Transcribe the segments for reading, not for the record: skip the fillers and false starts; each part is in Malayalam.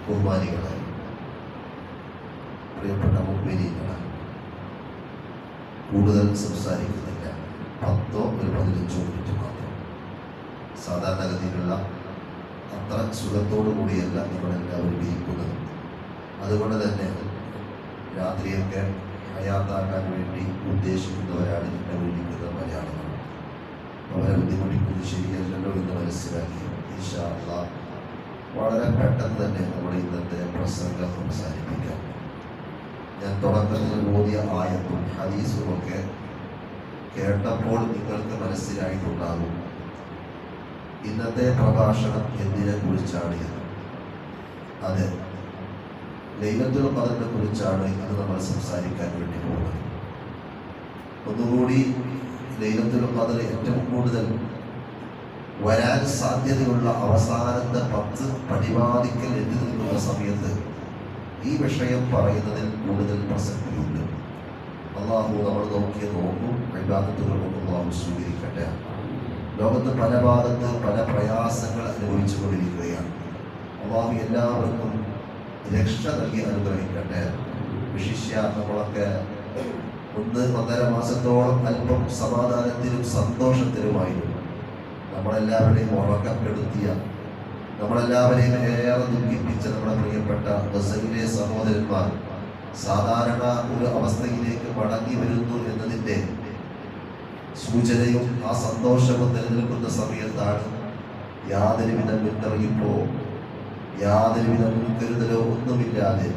ബഹുമാനികളെ, പ്രിയപ്പെട്ട മുഅ്മിനീങ്ങളെ, കൂടുതൽ സംസാരിക്കുന്നില്ല. 10 or 15 മിനിറ്റ് മാത്രം. സാധാരണഗതിയിലുള്ള അത്ര സുഖത്തോടു കൂടിയല്ല നമ്മളെല്ലാവരും ഇരിക്കുന്നത്. അതുകൊണ്ട് തന്നെ രാത്രിയൊക്കെ ഹയാത്താക്കാൻ വേണ്ടി ഉദ്ദേശിക്കുന്നവരാണ് എന്നെ വിളിക്കുന്ന മലയാളികൾ. അവരെ ബുദ്ധിമുട്ടിക്കുന്നത് ശരിയല്ലല്ലോ എന്ന് മനസ്സിലാക്കി ഇൻഷാ അല്ലാഹ് വളരെ പെട്ടെന്ന് തന്നെ നമ്മുടെ ഇന്നത്തെ പ്രസംഗം അവസാനിപ്പിക്കാം. ഞാൻ തുടക്കത്തിൽ ഓതിയ ആയത്തും ഹദീസുമൊക്കെ കേട്ടപ്പോൾ നിങ്ങൾക്ക് മനസ്സിലായിട്ടുണ്ടാകും ഇന്നത്തെ പ്രഭാഷണം എന്തിനെ കുറിച്ചാണ് എന്ന്. അതെ, ലൈലത്തുൽ ഖദറിനെ കുറിച്ചാണ് ഇന്ന് നമ്മൾ സംസാരിക്കാൻ വേണ്ടി പോകുന്നത്. ഒന്നുകൂടി ലൈലത്തുൽ ഖദർ ഏറ്റവും കൂടുതൽ വരാൻ സാധ്യതയുള്ള അവസാനത്തെ 10 പടിവാതിക്കൽ എത്തി നിൽക്കുന്ന സമയത്ത് ഈ വിഷയം പറയുന്നതിൽ കൂടുതൽ പ്രസക്തിയുണ്ട്. അള്ളാഹു നമ്മൾ നോക്കിയ നോക്കും ഇബാദത്തുകളും അള്ളാഹു സ്വീകരിക്കട്ടെ. ലോകത്ത് പല ഭാഗത്ത് പല പ്രയാസങ്ങൾ അനുഭവിച്ചു കൊണ്ടിരിക്കുകയാണ്. അള്ളാഹു എല്ലാവർക്കും രക്ഷ നൽകി അനുഗ്രഹിക്കട്ടെ. വിശിഷ്യ നമ്മളൊക്കെ 1-1.5 മാസത്തോളം അല്പം സമാധാനത്തിലും സന്തോഷത്തിലുമായിരുന്നു. നമ്മളെല്ലാവരുടെയും ഉറക്കപ്പെടുത്തിയ, നമ്മളെല്ലാവരെയും ഏറെ ദുഃഖിപ്പിച്ച നമ്മുടെ പ്രിയപ്പെട്ട ഗസയിലെ സഹോദരന്മാർ സാധാരണ ഒരു അവസ്ഥയിലേക്ക് മടങ്ങി വരുന്നു എന്നതിൻ്റെ സൂചനയും ആ സന്തോഷവും നിലനിൽക്കുന്ന സമയത്താണ് യാതൊരുവിധ മുന്നറിയിപ്പോ യാതൊരുവിധ മുൻകരുതലോ ഒന്നുമില്ലാതെ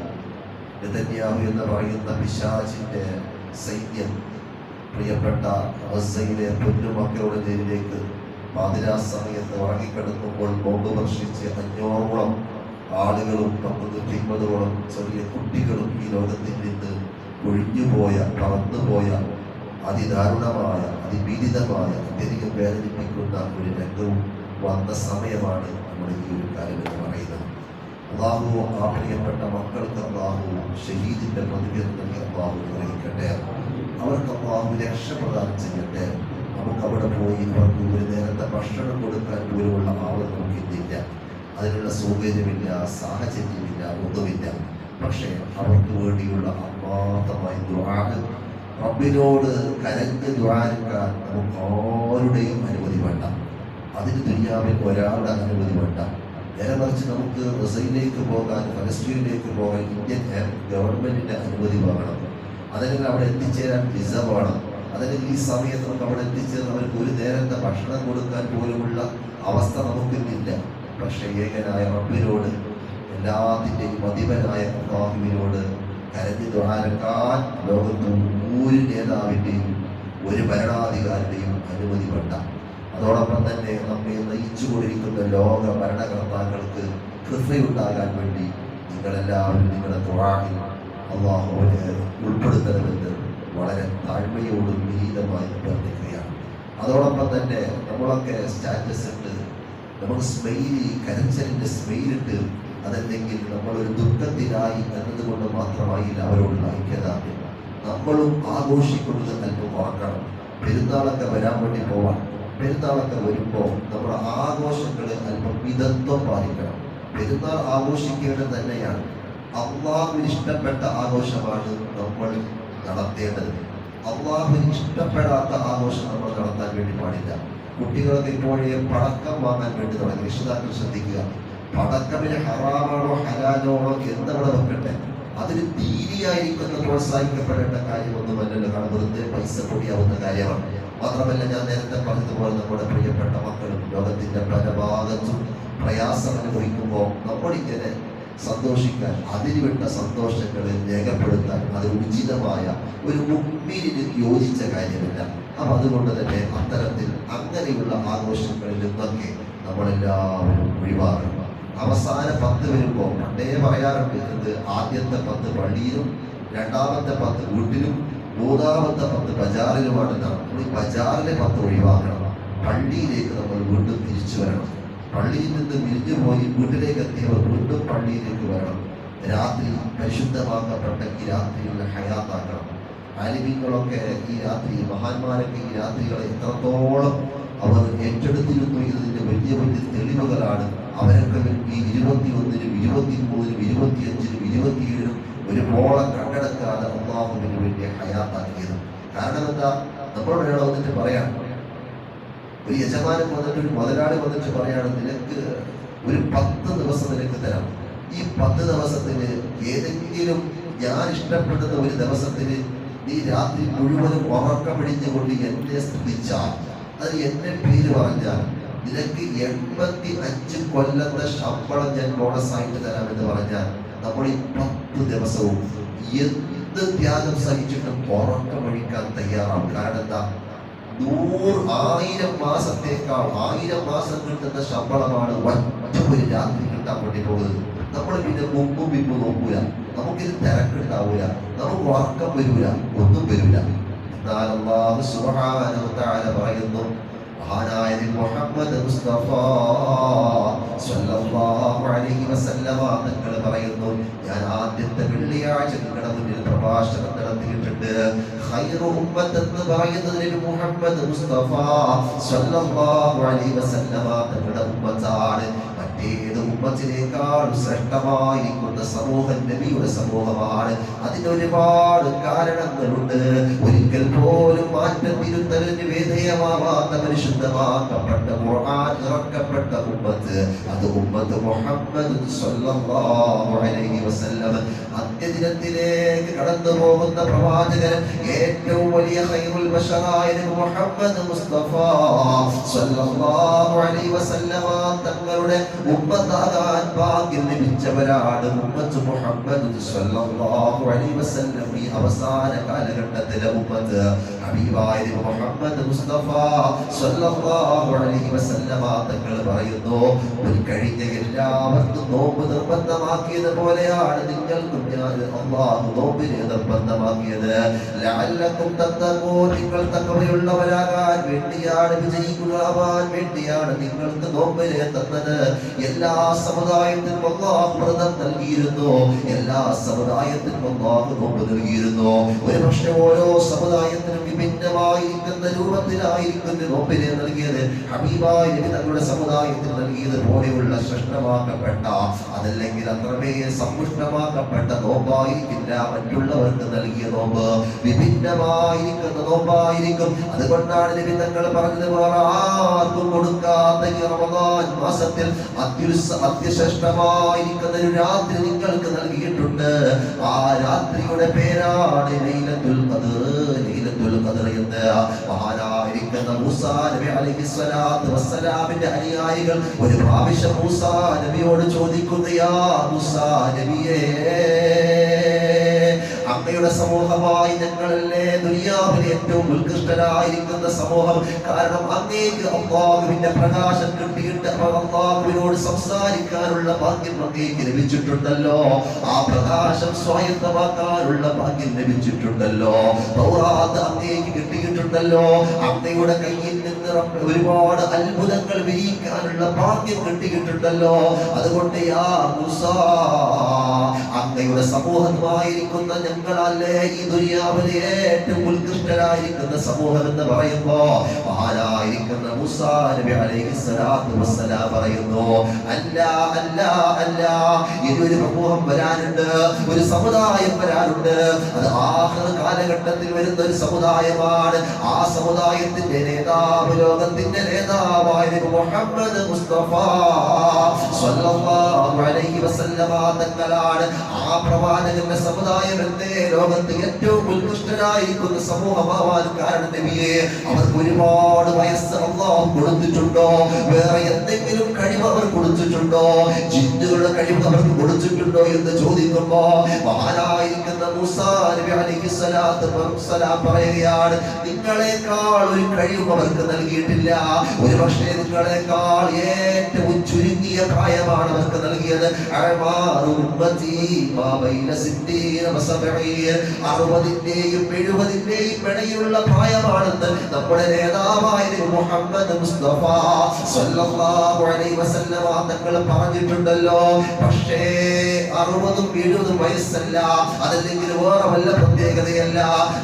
നെതന്യാഹു എന്ന് പറയുന്ന പിശാചിന്റെ സൈന്യം പ്രിയപ്പെട്ട ഗസയിലെ പൊന്നുമക്കളുടെ നേരിലേക്ക് പാതിരാ സമയത്ത് ഉറങ്ങിക്കിടക്കുമ്പോൾ ബോംബ് വർഷിച്ച് 500ഓളം ആളുകളും 150ഓളം ചെറിയ കുട്ടികളും ഈ ലോകത്തിൽ നിന്ന് ഒഴിഞ്ഞുപോയ, പറന്നുപോയ അതിദാരുണമായ, അതിപീഡിതമായ, അത്യധികം വേദനിപ്പിക്കുന്ന ഒരു രംഗവും വന്ന സമയമാണ് നമ്മുടെ ഈ ഒരു കാലം എന്ന് പറയുന്നത്. അള്ളാഹു ആ പ്രിയപ്പെട്ട മക്കൾക്ക് അള്ളാഹു ഷഹീദിന്റെ പ്രതിഫലം നൽകി അള്ളാഹു നിർവഹിക്കട്ടെ. അവർക്ക് അള്ളാഹു രക്ഷപ്രദാനം ചെയ്യട്ടെ. നമുക്ക് അവിടെ പോയി അവർക്ക് ഒരു നേരത്തെ ഭക്ഷണം കൊടുക്കാൻ പോലുമുള്ള ആളുകൾ നമുക്കില്ല. അതിനുള്ള സൗകര്യമില്ല, സാഹചര്യമില്ല, ഒന്നുമില്ല. പക്ഷേ അവർക്ക് വേണ്ടിയുള്ള ആത്മാർത്ഥമായ ദുആ, റബ്ബിനോട് കരഞ്ഞ് ദുആക്കാൻ നമുക്ക് ആരുടെയും അനുമതി വേണ്ട. അതിന് ദുനിയാവിൽ ഒരാളുടെ അനുമതി വേണ്ട. നേരെ മറിച്ച് നമുക്ക് ഗസയിലേക്ക് പോകാൻ, ഫലസ്തീനിലേക്ക് പോകാൻ ഇന്ത്യൻ ഗവൺമെന്റിന്റെ അനുമതി വേണം. അതല്ലെങ്കിൽ അവിടെ എത്തിച്ചേരാൻ വിസ വേണം. അതല്ലെങ്കിൽ ഈ സമയത്ത് നമുക്ക് അവിടെ എത്തിച്ചേർന്ന് അവർക്ക് ഒരു നേരത്തെ ഭക്ഷണം കൊടുക്കാൻ പോലുമുള്ള അവസ്ഥ നമുക്കില്ല. പക്ഷേ ഏകനായ റബ്ബിനോട്, എല്ലാത്തിൻ്റെയും അധിപനായ അല്ലാഹുവിനോട് കരഞ്ഞു ദുആക്കാൻ ലോകത്ത് ഒരു നേതാവിൻ്റെയും ഒരു ഭരണാധികാരിയുടെയും അനുമതി വേണ്ട. അതോടൊപ്പം തന്നെ നമ്മെ നയിച്ചുകൊണ്ടിരിക്കുന്ന ലോക ഭരണകർത്താക്കൾക്ക് കൃപയുണ്ടാകാൻ വേണ്ടി നിങ്ങളെല്ലാവരും നിങ്ങളുടെ ദുആയിൽ അല്ലാഹുവിനെ ഉൾപ്പെടുത്തണമെന്ന് വളരെ താഴ്മയോടും വിനീതമായി പ്രാർത്ഥിക്കുകയാണ്. അതോടൊപ്പം തന്നെ നമ്മളൊക്കെ സ്റ്റാറ്റസ് ഇട്ട്, നമുക്ക് സ്മൈലി, കരച്ചലിൻ്റെ സ്മൈലിട്ട്, അതല്ലെങ്കിൽ നമ്മളൊരു ദുഃഖത്തിനായി എന്നതുകൊണ്ട് മാത്രമായില്ല അവരോടുള്ള ഐക്യദാർഢ്യം. നമ്മളും ആഘോഷിക്കുന്നത് അല്പം മറക്കണം. പെരുന്നാളൊക്കെ വരാൻ വേണ്ടി പോവാൻ, പെരുന്നാളൊക്കെ വരുമ്പോൾ നമ്മുടെ ആഘോഷങ്ങൾ അല്പം മിതത്വം പാലിക്കണം. പെരുന്നാൾ ആഘോഷിക്കേണ്ടത് തന്നെയാണ്. അള്ളാഹുവിന് ഇഷ്ടപ്പെട്ട ആഘോഷമാണ് നമ്മൾ നടത്തേണ്ടത്. അള്ളാഹുവിന് ഇഷ്ടപ്പെടാത്ത ആഘോഷം നമ്മൾ നടത്താൻ വേണ്ടി പാടില്ല. കുട്ടികൾക്ക് ഇപ്പോഴേ പടക്കം വാങ്ങാൻ വേണ്ടി തുടങ്ങി. രക്ഷിതാക്കൾ ശ്രദ്ധിക്കുക. പടക്കമിന് ഹറാമാണോ ഹലാലാണോ എന്നവിടെ വെക്കട്ടെ. അതിന് തീരെയായിരിക്കുന്ന പ്രോത്സാഹിക്കപ്പെടേണ്ട കാര്യമൊന്നുമല്ലല്ലോ. കാരണം വെറുതെ പൈസ പൊടിയാവുന്ന കാര്യമാണ്. മാത്രമല്ല, ഞാൻ നേരത്തെ പറഞ്ഞതുപോലെ നമ്മുടെ പ്രിയപ്പെട്ട മക്കളും ലോകത്തിന്റെ പല ഭാഗത്തും പ്രയാസം അനുഭവിക്കുമ്പോൾ നമ്മളിങ്ങനെ സന്തോഷിക്കാൻ, അതിരുവിട്ട സന്തോഷങ്ങളെ രേഖപ്പെടുത്താൻ അത് ഉചിതമായ ഒരു മുഅ്മിനിന് യോജിച്ച കാര്യമില്ല. അപ്പം അതുകൊണ്ട് തന്നെ അത്തരത്തിൽ അങ്ങനെയുള്ള ആഘോഷങ്ങളിൽ നിന്നൊക്കെ നമ്മളെല്ലാവരും ഒഴിവാക്കണം. അവസാന 10 വരുമ്പോൾ പണ്ടേ പറയാറുണ്ട്, ഇത് ആദ്യത്തെ 10 പള്ളിയിലും, രണ്ടാമത്തെ 10 വീട്ടിലും, മൂന്നാമത്തെ 10 ബജാറിലുമാണെന്നാണ്. നമ്മൾ ഈ ബജാറിലെ 10 ഒഴിവാക്കണം. പള്ളിയിലേക്ക് നമ്മൾ വീണ്ടും തിരിച്ചു വരണം. പള്ളിയിൽ നിന്ന് വിരിഞ്ഞു പോയി വീട്ടിലേക്ക് എത്തിയവർ വീണ്ടും പള്ളിയിലേക്ക് വരണം. രാത്രി പരിശുദ്ധമാക്കപ്പെട്ട ഈ രാത്രിയുടെ ഹയാത്താക്കണം. ആലിമീങ്ങളൊക്കെ ഈ രാത്രി, മഹാന്മാരൊക്കെ ഈ രാത്രികളെ എത്രത്തോളം അവർ ഏറ്റെടുത്തിരുന്നു എന്നതിൻ്റെ വലിയ വലിയ തെളിവുകളാണ് അവരൊക്കെ ഈ 21-നും 23-നും 25-നും 27-നും ഒരു മോളെ കണ്ടെടുക്കാതെ അള്ളാഹുവിന് വേണ്ടി ഹയാത്താക്കിയത്. കാരണം എന്താ? നമ്മളോട് ഒരാൾ വന്നിട്ട് പറയാം, ഒരു യജമാനൻ വന്നിട്ട്, ഒരു മുതലാളി വന്നിട്ട് പറയാണ്, നിനക്ക് ഒരു 10 ദിവസം നിനക്ക് തരാം. ഈ 10 ദിവസത്തിന് ഏതെങ്കിലും ഞാൻ ഇഷ്ടപ്പെടുന്ന ഒരു ദിവസത്തിന് നീ രാത്രി മുഴുവനും ഉറക്കമിടിഞ്ഞുകൊണ്ട് എന്നെ സ്തുതിച്ചാൽ, അത് എന്നെ പേര് പറഞ്ഞാൽ നിനക്ക് 85 കൊല്ലത്തെ ശമ്പളം ഞാൻ ബോണസായിട്ട് തരാമെന്ന് പറഞ്ഞാൽ നമ്മൾ ഈ 10 ദിവസവും എന്ത് ത്യാഗം സഹിച്ചിട്ടും ഉറക്കമൊഴിക്കാൻ തയ്യാറാവും. കാരണം എന്താ? 100,000 മാസത്തേക്കാൾ 1000 മാസം കിട്ടുന്ന ശമ്പളമാണ് ഒറ്റ ഒരു രാത്രി കിട്ടാൻ വേണ്ടി പോകുന്നത്. നമ്മൾ പിന്നെ മുമ്പും പിമ്പും നോക്കൂല, നമുക്കിത് തിരക്കുണ്ടാവൂല, നമുക്ക് ഉറക്കം വരൂല, ഒന്നും വരൂല. എന്നാൽ അല്ലാഹു സുബ്ഹാനഹു വ തആല പറയുന്നു, മഹാനായ മുഹമ്മദ് മുസ്തഫ സ്വല്ലല്ലാഹു അലൈഹി വസല്ലമ തങ്ങൾ പറയുന്നു, ഞാൻ ആദ്യത്തെ വെള്ളിയാഴ്ച നിങ്ങളുടെ മുന്നിൽ പ്രഭാഷണം നടത്തിയിട്ടുണ്ട്. ഖൈറു ഉമ്മത്ത് എന്ന് പറയുന്നതിൽ മുഹമ്മദ് മുസ്തഫ സ്വല്ലല്ലാഹു അലൈഹി വസല്ലമ തങ്ങളുടെ ഉമ്മത്താണ്. മറ്റേത് ഉമ്മത്തിനേക്കാൾ ശ്രേഷ്ഠമായിരിക്കുന്ന സമൂഹം നബിയുടെ സമൂഹമാണ്. അതിന് ഒരുപാട് കാരണങ്ങളുണ്ട്. ഒരിക്കൽ പോലും മാറ്റം തിരുത്തലിന് വിധേയമാവാത്ത പരിശുദ്ധമാക്കപ്പെട്ട ഖുർആൻ ഇറക്കപ്പെട്ട ഉമ്മത്ത്, അത് ഉമ്മത്ത് മുഹമ്മദ് സ്വല്ലല്ലാഹു അലൈഹി വസല്ലം. അന്ത്യദിനത്തിലേക്ക് കടന്നു പോകുന്ന പ്രവാചകൻ, ഏറ്റവും വലിയ ഖൈറുൽ ബശറായ മുഹമ്മദ് മുസ്തഫ സ്വല്ലല്ലാഹു അലൈഹി വസല്ലം തങ്ങളുടെ ഉമ്മത്താകാൻ ഭാഗ്യം ലഭിച്ചവരാണ് ഉമ്മത്ത് മുഹമ്മദ് സ്വല്ലല്ലാഹു അലൈഹി വസല്ലം. ഈ അവസാന കാലഘട്ടത്തിലെ ഉമ്മത്ത് ഹബീബായ മുഹമ്മദ് മുസ്തഫ സ്വല്ലല്ലാഹു അലൈഹി വസല്ലം തങ്ങൾ പറയുന്നു, ഒരു കഴിഞ്ഞ എല്ലാവർക്കും നോമ്പ് നിർബന്ധമാക്കിയത് പോലെയാണ് നിങ്ങൾക്കും ഞാൻ അല്ലാഹു നോമ്പിനെ നിർബന്ധമാക്കിയത്. ലഅല്ലക്കും തത്തഖൂൻ, നിങ്ങൾ തഖ്വയുള്ളവരാകാൻ വേണ്ടിയാണ്, വിജയികളാവാൻ വേണ്ടിയാണ് നിങ്ങൾക്ക് നോമ്പിനെ തന്നത്. എല്ലാ സമുദായത്തിനും അല്ലാഹു വ്രതം നൽകിയിരുന്നു, എല്ലാ സമുദായത്തിനും അല്ലാഹു നോമ്പ് നൽകിയിരുന്നു. ഒരു പക്ഷേ ഓരോ സമുദായത്തിനും വിഭിന്നമായിരിക്കുന്ന രൂപത്തിലായിരിക്കുന്ന നോമ്പിനെ നൽകിയത്. ഹബീബായ നബി തങ്ങളുടെ സമുദായത്തിന് നൽകിയത് പോലെയുള്ള ശ്രേഷ്ഠമാക്കപ്പെട്ട, അതല്ലെങ്കിൽ അത്രമേൽ സമ്പുഷ്ടമാക്കപ്പെട്ട നോമ്പായിരിക്കില്ല മറ്റുള്ളവർക്ക് നൽകിയ നോമ്പ്. വിഭിന്നമായിരിക്കുന്ന നോമ്പായിരിക്കും. അതുകൊണ്ടാണ് നബി തങ്ങൾ പറഞ്ഞത്, വേറെ ആർക്കും കൊടുക്കാത്ത ഈ റമദാൻ മാസത്തിൽ അത്യശ്രേഷ്ഠമായിരിക്കുന്ന ഒരു രാത്രി നിങ്ങൾക്ക് നൽകിയിട്ടുണ്ട്. ആ രാത്രിയുടെ പേരാണ് ലൈലത്തുൽ ഖദ്ർ. ലൈലത്തുൽ ഖദ്ർ എന്ന് മഹാനായിരിക്കുന്ന മൂസാ നബി അലൈഹിസ്സലാത്തു വസ്സലാമിന്റെ അനുയായികൾ ഒരു പ്രാവശ്യം മൂസാ നബിയോട് ചോദിക്കുന്നു, യാ മൂസാ നബിയേ, അങ്ങയുടെ സമൂഹമായി ഞങ്ങളല്ലേ ദുനിയാവിലെ ഏറ്റവും ഉത്കൃഷ്ടരായിരിക്കുന്ന സമൂഹം. കാരണം അങ്ങേക്ക് അല്ലാഹുവിന്റെ പ്രകാശം കിട്ടിയിട്ട് അല്ലാഹുവിനോട് സംസാരിക്കാനുള്ള ഭാഗ്യം അങ്ങേക്ക് ലഭിച്ചിട്ടുണ്ടല്ലോ. ആ പ്രകാശം സ്വായത്തമാക്കാനുള്ള ഭാഗ്യം ലഭിച്ചിട്ടുണ്ടല്ലോ. തൗറാത്ത് അങ്ങേക്ക് കിട്ടിയിട്ടുണ്ടല്ലോ. അങ്ങയുടെ കയ്യിൽ നിന്ന് ഒരുപാട് അത്ഭുതങ്ങൾ വിരിയിക്കാനുള്ള ഭാഗ്യം കിട്ടിയിട്ടുണ്ടല്ലോ. അതുകൊണ്ട് യാ മൂസാ, അങ്ങയുടെ സമൂഹമായിരിക്കുന്ന ഞങ്ങളല്ലേ ഈ ദുനിയാവിലെ ഏറ്റവും ഉത്കൃഷ്ടരായിരിക്കുന്ന സമൂഹം എന്ന് പറയുമ്പോ മഹാനായിരിക്കുന്ന മൂസാ നബി അലൈഹിസ്സലാത്തു വസ്സലാം പറയുന്നു, അല്ല അല്ല അല്ല, ഇതൊരു സമൂഹം വരാനുണ്ട്, ഒരു സമുദായം വരാനുണ്ട്. അത് ആഖിർ കാലഘട്ടത്തിൽ വരുന്ന ഒരു സമുദായമാണ്. ആ സമുദായത്തിന്റെ നേതാവ്, ലോകത്തിന്റെ നേതാവായ മുഹമ്മദ് മുസ്തഫ സ്വല്ലല്ലാഹു അലൈഹി വസല്ലം തങ്ങളാണ്. ആ പ്രവാചകന്റെ സമുദായം ലോകത്ത് ഏറ്റവും ഉത്കൃഷ്ടരായിരിക്കുന്ന സമൂഹമാവാൻ കാരണം നബിയെ, അവർക്ക് ഒരുപാട് വയസ്സ് അല്ലാഹു കൊടുത്തിട്ടുണ്ടോ? വേറെ എന്തെങ്കിലും കഴിവ് അവർ കൊടുത്തിട്ടുണ്ടോ? ജിന്നുകളുടെ കഴിവ് അവർക്ക് കൊടുത്തിട്ടുണ്ടോ എന്ന് ചോദിക്കുമ്പോ മഹാനായിരിക്കുന്ന മൂസാ നബി അലൈഹിസ്സലാത്തു വസ്സലാം പറയുകയാണ്, നിങ്ങളെക്കാൾ ഒരു കഴിവ് അവർക്ക് നൽകിയിട്ടില്ല. ഒരു പക്ഷേ നിങ്ങളെക്കാൾ ഏറ്റവും ചുരുങ്ങിയ പ്രായമാണ് അവർക്ക് നൽകിയത്. 60-ന്റെയും 70-ന്റെയും ഇടയിലുള്ള പ്രായമാണെന്ന് നമ്മുടെ നേതാവായ മുഹമ്മദ് മുസ്തഫ സ്വല്ലല്ലാഹു അലൈഹി വസല്ലം തങ്ങൾ പറഞ്ഞിട്ടുണ്ടല്ലോ. പക്ഷേ ആ 60ഉം 70ഉം വയസ്സല്ല, അതല്ലെങ്കിൽ വേറെ വല്ല പ്രത്യേകതയല്ല,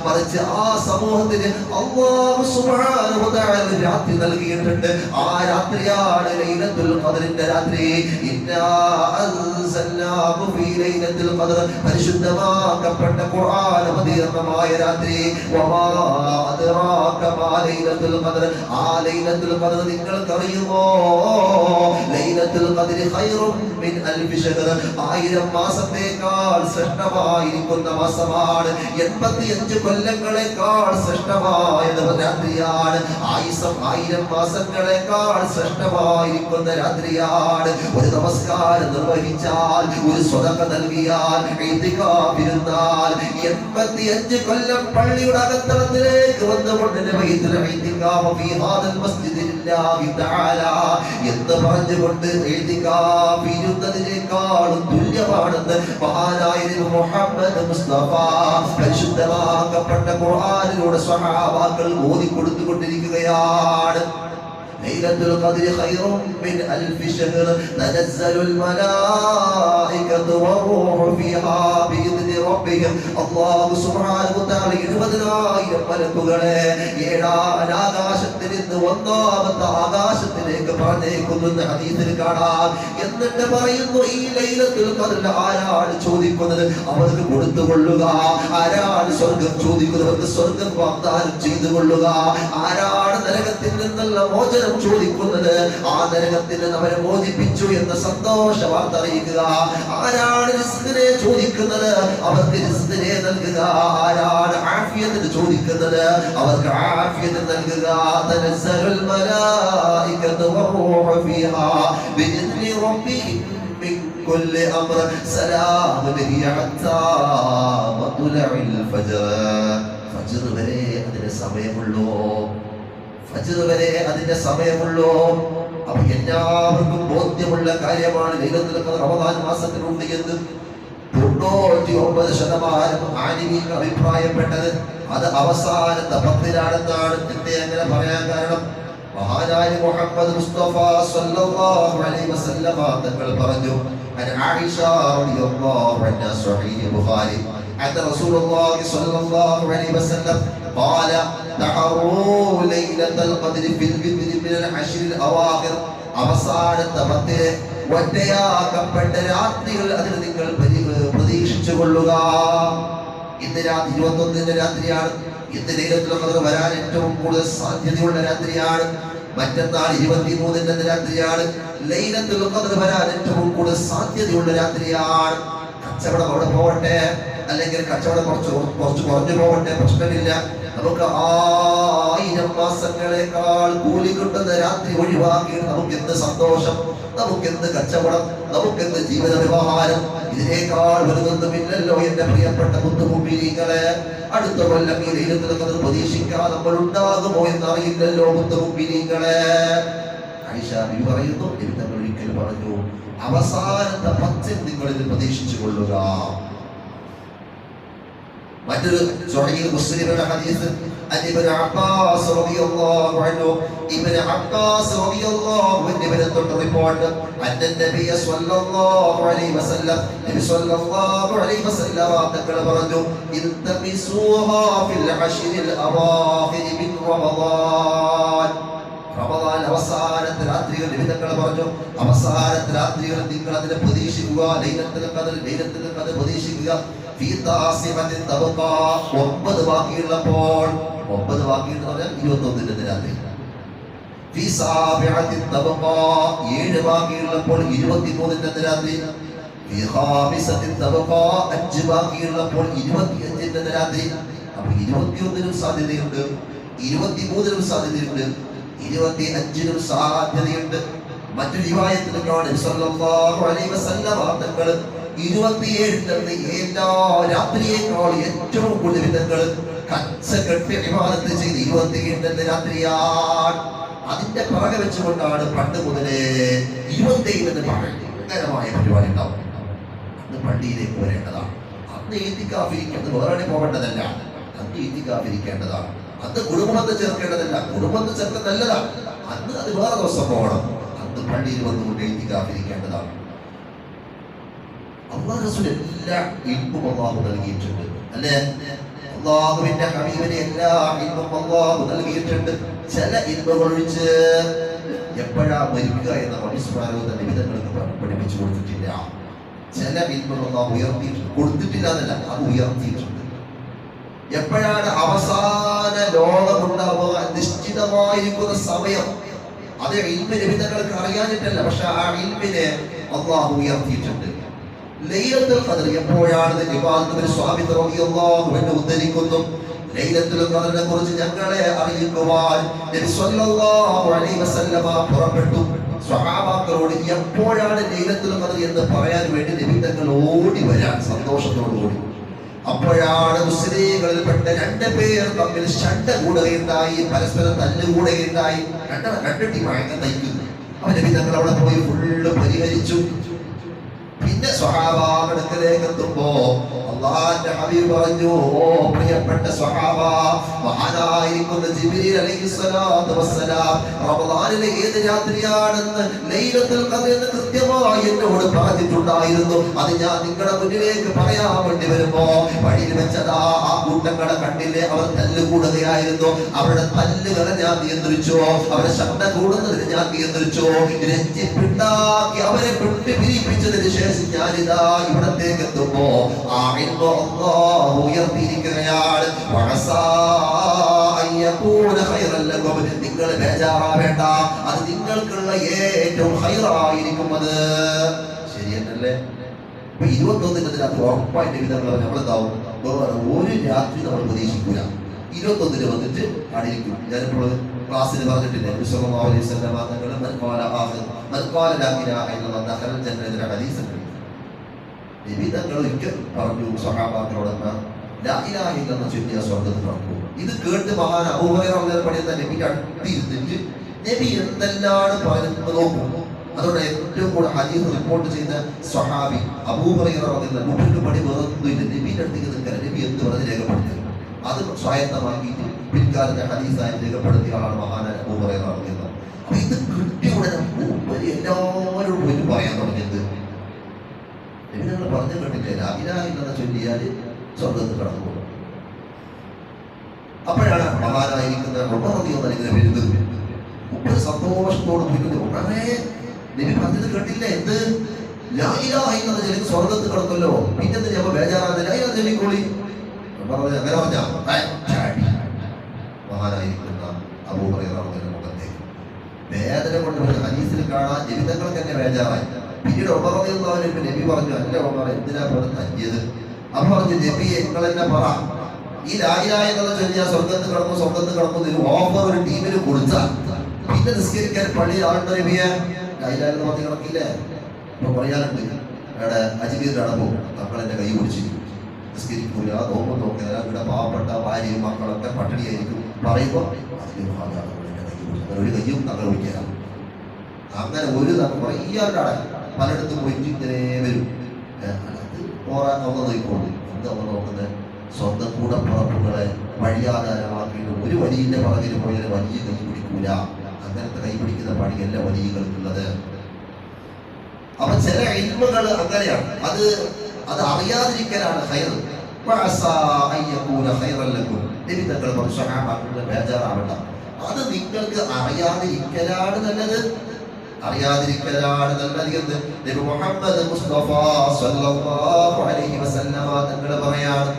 മറിച്ച് ആ സമൂഹത്തിന് അല്ലാഹു സുബ്ഹാനഹു വ തആല രാത്രി നൽകിയിട്ടുണ്ട്. ആ രാത്രിയാണ് ലൈലത്തുൽ ഖദ്റിന്റെ രാത്രി. ഇന്നാ അൻസൽനാഹു ഫീ ലൈലത്തുൽ ഖദ്ർ, പരിശുദ്ധമാക്കപ്പെട്ട ഖുർആൻ അവതീർണമായ രാത്രി. വമാ അദ്റാക മാ ലൈലത്തുൽ ഖദ്ർ, ആ ലൈലത്തുൽ ഖദ്ർ നിങ്ങൾക്കറിയുമോ? ലൈലത്തുൽ ഖദ്രി ഖൈറും മിൻ അൽഫി ശഹർ, 1000 മാസത്തേക്കാൾ ശ്രേഷ്ഠമായിരിക്കുന്ന മാസമാണ്. 85 കൊല്ലങ്ങളെക്കാൾ ശ്രേഷ്ഠമായ രാത്രിയാണ്. 1000 മാസങ്ങളെക്കാൾ ശ്രേഷ്ഠമായിരിക്കുന്ന രാത്രിയാണ്. ഒരു നമസ്കാരം നിർവഹിച്ചാൽ, ഒരു സ്വതക്ക നൽകിയാൽ, ഇഅ്തികാഫിരുന്നാൽ, 85 കൊല്ലം പള്ളിയുടെ അകത്തളത്തിലേക്ക് വന്നുകൊണ്ട് എന്ന് പറഞ്ഞുകൊണ്ട് ഇഅ്തികാഫിരുന്നതിനേക്കാളും തുല്യമാണെന്ന് മഹാനായ മുഹമ്മദ് മുസ്തഫ പരിശുദ്ധമാക്കപ്പെട്ട ഖുർആനിലൂടെ സ്വഹാബാക്കൾ ഓതിക്കൊടുത്തുകൊണ്ടിരിക്കുകയാണ്. ലൈലത്തുൽ ഖദ്രി ഖൈറും മിൻ അൽഫി ശഹർ, തനസ്സലുൽ മലായികതു വറൂഹു ഫീഹാ ബിഇദ്നി റബ്ബിഹിം. അല്ലാഹു സുബ്ഹാനഹു വ തആല 70,000 മലക്കുകളെ 7 ആകാശത്തിൽ നിന്ന് 1ാമത്തെ ആകാശത്തിലേക്ക് പറഞ്ഞേക്കുന്നു ഹദീസിൽ കാണാം. എന്നിട്ട് പറയുന്നു, ഈ ലൈലത്തുൽ ഖദ്ർ ആരാണ് ചോദിക്കുന്നത് അവർക്ക് കൊടുത്തുകൊള്ളുക, ആരാണ് സ്വർഗം ചോദിക്കുന്നവർക്ക് സ്വർഗം വാഗ്ദാനം ചെയ്തുകൊള്ളുക, ആരാണ് നരകത്തിൽ നിന്നുള്ള മോചനം ചോദിക്കുന്നത് ആ നരകത്തിൽ നിന്ന് അവരെ മോചിപ്പിച്ചു എന്ന സന്തോഷ വാർത്ത അറിയിക്കുക. ആരാണ് റിസ്കിനെ ചോദിക്കുന്നത് അവർക്ക് റിസ്കിനെ നൽകുക, ആരാണ് ആഫിയത്തിന് ചോദിക്കുന്നത് അവർക്ക് ആഫിയത്ത് നൽകുക. തനസ്സലുൽ മലായികതു വറൂഹു ഫീഹാ ബിഇദ്നി റബ്ബിഹിം മിൻ കുല്ലി അംർ സലാമുൻ ഹിയ ഹത്താ മത്ലഇൽ ഫജ്ർ. ഫജ്ർ വരെ അതിന് സമയമുള്ളൂ, ഫജ്ർ വരെ അതിന്റെ സമയമുള്ളൂ. അപ്പൊ എല്ലാവർക്കും ബോധ്യമുള്ള കാര്യമാണ് ലൈലത്തുൽ ഖദ്ർ റമദാൻ മാസത്തിലുണ്ട് എന്ന് 99% ആലിമീങ്ങൾ അഭിപ്രായപ്പെട്ടത് അത് അവസാനത്തെ 10-ലാണെന്നാണ്. എന്തേ അങ്ങനെ പറയാൻ കാരണം? മഹാനായ മുഹമ്മദ് മുസ്തഫ സല്ലല്ലാഹു അലൈഹി വസല്ലമ തങ്ങൾ പറഞ്ഞു, അൻ ആയിഷ റളിയല്ലാഹു അൻഹാ സ്വഹീഹ് ബുഖാരി അൻ റസൂലുള്ളാഹി സ്വല്ലല്ലാഹു അലൈഹി വസല്ലം ഖാല തഹറൂ ലൈലത്തുൽ ഖദ്രി ഫിൽ ബിദ്രി മിനൽ അശ്റിൽ അവാഖിർ. അവസാനത്തെ 10 ഒറ്റയാക്കപ്പെട്ട രാത്രികൾ അതിൽ നിങ്ങൾ പ്രതീക്ഷിച്ചു കൊള്ളുക. ഇന്ന് രാത്രി 21 രാത്രിയാണ്. ഇന്ന് ലൈലത്തുൽ ഖദ്ർ വരാൻ ഏറ്റവും കൂടുതൽ സാധ്യതയുള്ള രാത്രിയാണ്. മറ്റന്നാൾ 23 രാത്രിയാണ്. ലൈലത്തുൽ ഖദ്ർ വരാൻ ഏറ്റവും കൂടുതൽ സാധ്യതയുള്ള രാത്രിയാണ്. കച്ചവടം അവിടെ പോകട്ടെ, അല്ലെങ്കിൽ കച്ചവടം കുറച്ച് കുറഞ്ഞു പോകട്ടെ, പ്രശ്നമില്ല. നമുക്ക് 1000 മാസങ്ങളെക്കാൾ കൂലി കിട്ടുന്ന രാത്രി ഒഴിവാക്കി നമുക്കെന്ത് സന്തോഷം, നമുക്കെന്ത് കച്ചവടം, നമുക്കെന്ത് ജീവിത വ്യവഹാരം. ഇതിനേക്കാൾ വലുതൊന്നുമില്ലല്ലോ എന്റെ പ്രിയപ്പെട്ട മുത്തുമുമ്പിരികളെ. അടുത്ത കൊല്ലം ഈ ലൈലത്തുൽ ഖദ്ർ പ്രതീക്ഷിക്കാതെ നമ്മൾ ഉണ്ടാകുമോ എന്നറിയില്ലല്ലോ മുത്തുമുമ്പിരികളെ. ആയിഷ ബിബി പറയുന്നു, നബി തങ്ങൾ ഒരിക്കൽ പറഞ്ഞു, അവസാനത്തെ 10 നിങ്ങൾ ഇത് പ്രതീക്ഷിച്ചു കൊള്ളുക. മറ്റൊരു സ്വഹീഹ് മുസ്ലിമിന്റെ ഹദീസ് ഇബ്നു അബ്ബാസ് റളിയല്ലാഹു അൻഹു തൊട്ട് റിപ്പോർട്ട് നബി സ്വല്ലല്ലാഹു അലൈഹി വസല്ലം തങ്ങൾ പറഞ്ഞു, ഇൽതമിസൂഹാ ഫിൽ അശ്റിൽ അവാഖിർ മിൻ റമദാൻ. റമദാൻ അവസാനത്തെ രാത്രികൾ നബി തങ്ങൾ പറഞ്ഞു, അവസാനത്തെ രാത്രികൾ നിങ്ങൾ അതിനെ പ്രതീക്ഷിക്കുക. ലൈലത്തുൽ ഖദ്ർ പ്രതീക്ഷിക്കുക. 9 ബാക്കിയുള്ളപ്പോൾ, 9 ബാക്കിയെന്ന് പറഞ്ഞാൽ 21 രാത്രി. 7 ബാക്കിയുള്ളപ്പോൾ 23 രാത്രി. 5 ബാക്കിയുള്ളപ്പോൾ 25 രാത്രി. അപ്പൊ 21 സാധ്യതയുണ്ട്, 23 സാധ്യതയുണ്ട്, 25 സാധ്യതയുണ്ട്. മറ്റൊരു റിവായത്തിൽ കാണാം സല്ലല്ലാഹു അലൈഹി വസല്ലം തങ്ങൾ 27 എല്ലാ രാത്രിയേക്കാൾ ഏറ്റവും കൂടുതൽ വിധങ്ങൾ കച്ചകെട്ടി ഇബാദത്ത് ചെയ്ത് 27 രാത്രിയാണ്. അതിന്റെ പുറകെ വെച്ചുകൊണ്ടാണ് പണ്ട് മുതലേ 27 ഭയങ്കരമായ പരിപാടി ഉണ്ടാവും. അന്ന് പള്ളിയിലേക്ക് വരേണ്ടതാണ്, അന്ന് ഈത്തിക്കാഫിരിക്കുന്നത് വേറെ പോകേണ്ടതല്ല, അന്ന് ഈത്തിക്കാഫിരിക്കേണ്ടതാണ്, അന്ന് കുടുംബത്തെ ചേർക്കേണ്ടതല്ല, കുടുംബത്തെ ചേർക്ക നല്ലതാണ്, അന്ന് അത് വേറെ ദിവസം പോകണം, അന്ന് പള്ളിയിൽ വന്നുകൊണ്ട് ഈത്തിക്കാഫിരിക്കേണ്ടതാണ്. അള്ളാഹു റസൂൽ എല്ലാ ഇൽമും അള്ളാഹു നൽകിയിട്ടുണ്ട് അല്ലേ? അള്ളാഹുവിന്റെ ഹബീബിന് എല്ലാ ഇൽമും അള്ളാഹു നൽകിയിട്ടുണ്ട്. ചില ഇൽമുകൾ ഒഴിച്ച് എപ്പോഴാ മരിക്കുക എന്ന മനുഷ്യമാരോ തന്നെ വിധങ്ങൾക്ക് പഠിപ്പിച്ചു കൊടുത്തിട്ടില്ല. ചില ഇൽമുകൾ അള്ളാഹു ഉയർത്തിയിട്ടുണ്ട്, കൊടുത്തിട്ടില്ല എന്നല്ല, അത് ഉയർത്തിയിട്ടുണ്ട്. എപ്പോഴാണ് അവസാന ലോകമുണ്ടാവുക നിശ്ചിതമായിരിക്കുന്ന സമയം, അത് ഇൽമിന് വിധങ്ങൾക്ക് അറിയാനിട്ടല്ല, പക്ഷെ ആ ഇൽമിനെ അള്ളാഹു ഉയർത്തിയിട്ടുണ്ട്. ലൈലത്തുൽ ഖദർ എപ്പോഴാണ് സ്വാമി റളിയല്ലാഹു അൻഹു ഉദ്ധരിക്കുന്നു, ലൈലത്തുൽ ഖദറിനെ കുറിച്ച് ഞങ്ങളെ അറിയിക്കുവാൻ നബി സ്വല്ലല്ലാഹു അലൈഹി വസല്ലമ പുറപ്പെട്ടു. സ്വഹാബാക്കളോട് എപ്പോഴാണ് ലൈലത്തുൽ ഖദർ എന്ന് പറയാൻ വേണ്ടി നബി തങ്ങൾ ഓടി വരാൻ സന്തോഷത്തോടുകൂടി. അപ്പോഴാണ് മുസ്ലിങ്ങളിൽപ്പെട്ട 2 പേർ തമ്മിൽ ശണ്ട കൂടുകയുണ്ടായി, പരസ്പരം തല്ലുകൂടുകയുണ്ടായി. രണ്ട് ടീമായി നയിക്കുന്നു. അവൻ നബി തങ്ങൾ അവിടെ പോയി ഫുള്ള് പരിഹരിച്ചു. പിന്നെ സ്വഹാബാക്കളടുക്കലേക്ക് എത്തുമ്പോ അല്ലാഹുവിന്റെ ഹബീബ് പറഞ്ഞു, ഓ പ്രിയപ്പെട്ട സ്വഹാബ, മഹാനായിരിക്കുന്ന ജിബ്രീൽ അലൈഹിസ്സലാത്തു വസ്സലാം റമദാനിലെ ഏത് രാത്രിയാണെന്ന് ലൈലത്തുൽ ഖദർ എന്ന് കൃത്യമായി എന്നോട് പറഞ്ഞിട്ടുണ്ടായിരുന്നു. അത് ഞാൻ നിങ്ങളുടെ മുന്നിലേക്ക് പറയാൻ വേണ്ടി വരുമ്പോ വഴിയിൽ വെച്ചതാ ആ കൂട്ടങ്ങളെ കണ്ടില്ലേ, അവർ തല്ലുകൂടുകയായിരുന്നു. അവരുടെ തല്ലുകളെ ഞാൻ നിയന്ത്രിച്ചു, അവരുടെ ശബ്ദം കൂടുന്നതിന് ഞാൻ നിയന്ത്രിച്ചു. രഞ്ജിപ്പിണ്ടാക്കി അവരെ പിരിപ്പിച്ചതിന് ശേഷം ഞാനിതാ ഇവിടത്തേക്ക് എത്തുമ്പോ ആ ഇൽമു അല്ലാഹു ഉയർത്തിയിരിക്കുകയാണ്. നിങ്ങൾ ബേജാറാവേണ്ട, അത് നിങ്ങൾക്കുള്ള ഏറ്റവും ഹൈറായിരിക്കും. അത് ശരിയല്ലേ? 21 രാത്രി ഉറപ്പായിട്ട് വിധങ്ങൾ നമ്മളെന്താവും, ഒരു രാത്രി നമ്മൾ പ്രതീക്ഷിക്കൂല. 21 വന്നിട്ട് അടിയിരിക്കും. ഞാനിപ്പോൾ ക്ലാസ്സിൽ പറഞ്ഞിട്ടില്ലേ, വിധങ്ങൾ ഒരിക്കൽ പറഞ്ഞു സ്വഹാബാക്കളോടെന്ന്, ലാ ഇലാഹ ഇല്ലല്ലാഹ് ചൊല്ലിയ സ്വർഗ്ഗത്തിൽ നടക്കും. ഇത് കേട്ട് മഹാൻ അബൂ ഹുറൈറ റളിയല്ലാഹു അൻഹു നബിയുടെ അടുത്തിരുന്നിട്ട് നബി എന്തെല്ലാം പറയുന്നത് നോക്കും. അതോടെ ഏറ്റവും കൂടുതൽ ഹദീസ് റിപ്പോർട്ട് ചെയ്ത സ്വഹാബി അബൂ ഹുറൈറ റളിയല്ലാഹു അൻഹു പടി വേറൊന്നുമില്ല, നബിയുടെ അടുത്തേക്ക് നിൽക്കാൻ നബി എന്ത് പറഞ്ഞ് രേഖപ്പെടുത്തി അത് സ്വായത്തമാക്കിയിട്ട് പിൽക്കാലത്തെ ഹദീസായി രേഖപ്പെടുത്തിയ ആളാണ് മഹാനായ അബൂ ഹുറൈറ റളിയല്ലാഹു അൻഹു. അപ്പൊ ഇത് കിട്ടിയ ഉടനെ എല്ലാവരോടും പോയിട്ട് പറയാൻ തുടങ്ങിയത്, നബി നിങ്ങൾ പറഞ്ഞു കേട്ടില്ലേ, ലാ ഇലാഹ ഇല്ലല്ലാഹ് ചൊല്ലിയാൽ സ്വർഗ്ഗത്തിൽ കടന്നു പോകും. അപ്പോഴാണ് മഹാനായിരിക്കുന്ന ഉമർ റളിയല്ലാഹു അൻഹു വരുന്നത്. ഉമർ സന്തോഷത്തോട് പോയിട്ട്, ഉമറേ നബി പറഞ്ഞത് കേട്ടില്ലേ, എന്ത് ലാ ഇലാഹ ഇല്ലല്ലാഹ് ചൊല്ലി സ്വർഗ്ഗത്തിൽ കടന്നല്ലോ, പിന്നെ ഞാൻ ബേജാറാണ്, ലാ ഇലാഹ ചൊല്ലിക്കോളി. അങ്ങനെ പറഞ്ഞ മഹാനായിരിക്കുന്ന അബൂ ഹുറൈറ റളിയല്ലാഹു മുഖത്തേക്ക് വേദന കൊണ്ട് ഹദീസിൽ കാണാൻ ജീവിതങ്ങൾക്ക് തന്നെ ബേജാറായി. പിന്നീട് ഉമർ റളിയല്ലാഹു അൻഹു നബി പറഞ്ഞു, അല്ല ഉമർ എന്തിനാ ഇവിടെ തല്ലിയത്? അപ്പൊ പറഞ്ഞു, നബി നിങ്ങൾ തന്നെ പറ, ഈ ലാ ഇലാഹ ഇല്ലല്ലാഹ് ചൊല്ലിയ സ്വർഗ്ഗത്തിൽ കടന്നു ഒരു ഓഫർ ഒരു ടീമിന് കൊടുത്താൽ പിന്നെ നിസ്കരിക്കാൻ പള്ളി ആളുടെ നബിയെ ലാ ഇലാഹ ഇല്ലല്ലാഹ് കണക്കില്ലേ? ഇപ്പൊ പറയാനുണ്ട്, അവിടെ അജ്മീറിന്റെ അടപ്പോ തങ്ങളെന്റെ കൈ പിടിച്ചിരിക്കും, നിസ്കരിക്കൂല, നോമ്പ് നോക്കില്ല, ഇവിടെ പാവപ്പെട്ട ഭാര്യയും മക്കളൊക്കെ പട്ടിണിയായിരിക്കും പറയുമ്പോൾ ഒരു കയ്യും തങ്ങൾ വിളിക്കാം. അങ്ങനെ ഒരു ഇയാളുടെ പലയിടത്തും പോയിട്ട് ഇങ്ങനെ വരും. അത് പോറാൻ നോക്കിക്കോളൂ. എന്താ നോക്കുന്നത്? സ്വന്തം കൂടപ്പുറപ്പുകളെ വഴിയാധാരമാക്കിയിട്ട് ഒരു വലിയ പറകിൽ പോയാൽ വലിയ കൈ പിടിക്കൂല. അങ്ങനത്തെ കൈ പിടിക്കുന്ന പണിയല്ല വലിയകൾക്കുള്ളത്. അപ്പൊ ചില ഇൽമുകൾ അങ്ങനെയാണ്, അത് അറിയാതിരിക്കലാണ് ഹൈർ. ബേജാറാവണ്ട, അത് നിങ്ങൾക്ക് അറിയാതിരിക്കലാണ് നല്ലത്. എന്ന് നബി മുഹമ്മദ് മുസ്തഫ സ്വല്ലല്ലാഹു അലൈഹി വസല്ലമ തങ്ങൾ പറയാണ്.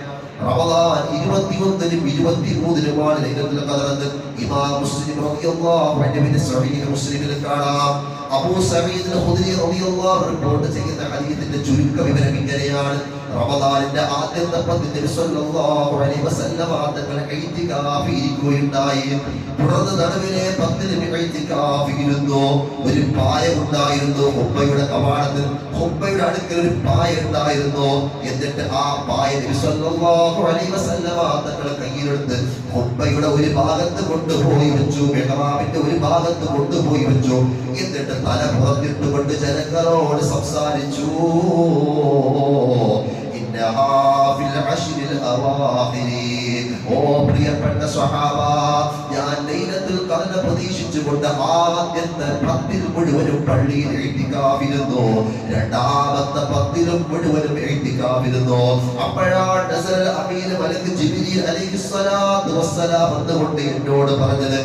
റമദാൻ 21-നും 23-നുമാണ് ലൈലത്തുൽ ഖദർ. ഇമാം മുസ്ലിം റളിയല്ലാഹു അൻഹുവിന്റെ സ്വഹീഹ് മുസ്ലിമിൽ കാണാം, അബൂ സഈദ് അൽ ഖുദ്രി റളിയല്ലാഹു റിപ്പോർട്ട് ചെയ്യുന്ന ഹദീസിന്റെ ചുരുക്ക വിവരം ഇങ്ങനെയാണ്. റമദാനിന്റെ ആദ്യത്തെ 10 നബി സ്വല്ലല്ലാഹു അലൈഹി വസല്ലമ തങ്ങൾ ഇഅ്തികാഫ് ഇരിക്കുകയുണ്ടായി. തുടർന്ന് നടുവിലെ 10 നബി ഇഅ്തികാഫ് ഇരുന്നു. ഒരു പായ ഉണ്ടായിരുന്നു ഖുബയുടെ കവാടത്തിൽ, ഖുബയുടെ അടുക്കൽ ഒരു പായ ഉണ്ടായിരുന്നു. എന്നിട്ട് ആ പായ നബി സ്വല്ലല്ലാഹു അലൈഹി വസല്ലമ തങ്ങൾ കയ്യിലെടുത്ത് ഖുബയുടെ ഒരു ഭാഗത്ത് കൊണ്ടുപോയി വെച്ചു, മിഹ്റാബിന്റെ ഒരു ഭാഗത്ത് കൊണ്ടുപോയി വെച്ചു. എന്നിട്ട് തല പുറത്തിട്ടുകൊണ്ട് ജനങ്ങളോട് സംസാരിച്ചു, ഓ പ്രിയപ്പെട്ട സ്വഹാബ, ഞാൻ ലൈലത്തുൽ ഖദർ പ്രതീക്ഷിച്ചു പ്രതീക്ഷിച്ചുകൊണ്ട് ആദ്യത്തെ 10 മുഴുവനും പള്ളിയിൽ എഴുതിക്കാവിരുന്നു. രണ്ടാമത്തെ 10 മുഴുവനും എഴുതിക്കാവിരുന്നു. അപ്പോഴാണ് അമീൻ മലക്ക് ജിബ്രീൽ അലൈഹിസ്സലാത്തു വസ്സലാം വന്നുകൊണ്ട് എന്നോട് പറഞ്ഞത്,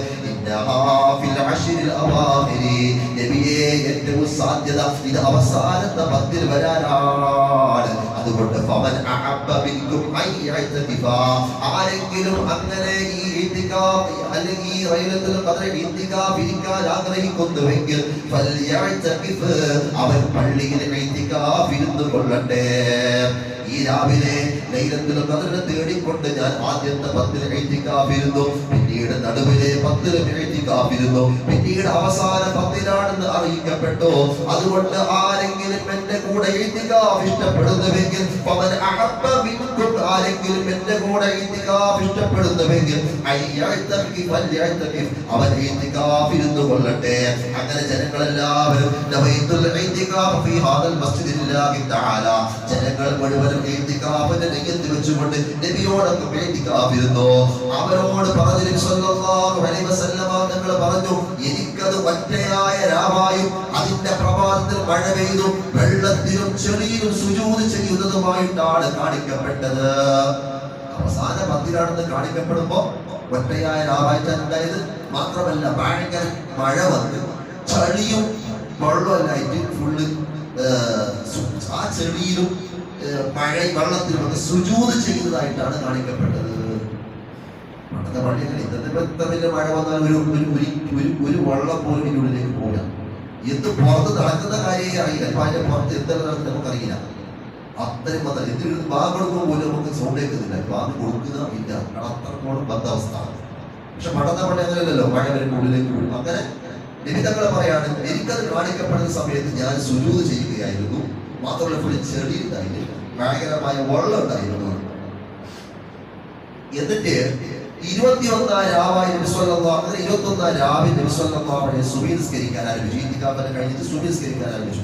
നബിയെ, ഏറ്റവും സാധ്യത ഇത് അവസാനത്തെ 10 വരാനാണ്. അതുകൊണ്ട് ആരെങ്കിലും അങ്ങനെ ഈ ഇത്തികാഫ് അല്ലെങ്കിൽ ഈ ലൈലത്തുൽ ഖദ്ർ ഇത്തികാഫ് ഇരിക്കാൻ ആഗ്രഹിക്കുന്നുവെങ്കിൽ അവൻ പള്ളിയിൽ ഇത്തികാഫ് ഇരുന്നു കൊള്ളട്ടെ. ഈ രാവിലെ ലൈലത്തുൽ ഖദ്ർ തേടിക്കൊണ്ട് ഞാൻ ആദ്യത്തെ 10 ഇത്തികാഫിരുന്നു, പിന്നീട് നടുവിലെ 10 ഇത്തികാഫിരുന്നു, പിന്നീട് അവസാന 10 അറിയിക്കപ്പെട്ടു. അതുകൊണ്ട് ആരെങ്കിലും എന്റെ കൂടെ ഇത്തികാഫ് ഇഷ്ടപ്പെടുന്നുവെങ്കിൽ, ആരെങ്കിലും എന്റെ കൂടെ ഇത്തികാഫ് ഇഷ്ടപ്പെടുന്നുവെങ്കിൽ അവൻ ഇത്തികാഫിരുന്നു കൊള്ളട്ടെ. അങ്ങനെ ജനങ്ങളെല്ലാവരും ജനങ്ങൾ മുഴുവനും ഇത്തികാഫിന്റെ നെയ്യത്ത് വെച്ചുകൊണ്ട് നബിയോടൊക്കെ ഇത്തികാഫിരുന്നു. അവരോട് പറഞ്ഞു സല്ലല്ലാഹു അലൈഹി വസല്ലം തങ്ങൾ പറഞ്ഞു, എനിക്കത് ഒറ്റയായ രാവായും അതിന്റെ പ്രഭാതത്തിൽ മഴ പെയ്തു വെള്ളത്തിലും ചെളിയിലും സുജൂദ് ചെയ്യുന്നതുമായിട്ടാണ് കാണിക്കപ്പെട്ടത്. അവസാന 10 കാണിക്കപ്പെടുമ്പോ ഒറ്റയായ രാവായിട്ടാണ് ഉണ്ടായത്. മാത്രമല്ല ഭയങ്കര മഴ വന്ന് ചളിയും വെള്ളമല്ലായിട്ട് ഫുള്ള് ആ ചെളിയിലും മഴ വെള്ളത്തിലുമൊക്കെ സുജൂദ് ചെയ്യുന്നതായിട്ടാണ് കാണിക്കപ്പെട്ടത്. പണ്ടത്തെ പള്ളികൾ ഇന്നത്തെ വലിയ മഴ വന്നാൽ ഒരു വെള്ളം പോലും ഇതിനുള്ളിലേക്ക് പോകില്ല. എന്ത് പുറത്ത് നടക്കുന്ന കാര്യമേ അറിയില്ല. ഇപ്പൊ അതിന്റെ പുറത്ത് എന്തെല്ലാം നടക്കുന്നത് നമുക്കറിയില്ല. അത്രയും വന്നാൽ എന്തിനു ബാങ്ക് കൊടുക്കുമ്പോൾ പോലും നമുക്ക് സൗണ്ട് കേൾക്കുന്നില്ല. ബാങ്ക് കൊടുക്കുന്ന ഇല്ല, അത്രത്തോളം ബദ്ധാവസ്ഥ. പക്ഷെ പണ്ടത്തെ പള്ളി അങ്ങനെയല്ലല്ലോ, മഴ വരുമ്പോൾ ഉള്ളിലേക്ക് വീഴും. അങ്ങനെ നിമിത്തങ്ങൾ പറയാണ്, എനിക്കത് കാണിക്കപ്പെടുന്ന സമയത്ത് ഞാൻ സുജൂദ് ചെയ്യുകയായിരുന്നു. മാത്രമല്ല ഫുള്ളി ചെടി ഉണ്ടായിരുന്നു, ഭയങ്കരമായ വെള്ളം ഉണ്ടായിരുന്നു. എന്നിട്ട് 21 രാവായി നബി സല്ലല്ലാഹു അലൈഹി 21 രാവിലെ നബി സല്ലല്ലാഹു അലൈഹി സുബഹി നിസ്കരിക്കാൻ ആരംഭിച്ചു. ഇത്തികാഫിനെ കഴിഞ്ഞിട്ട് സുബഹി നിസ്കരിക്കാൻ ആരംഭിച്ചു.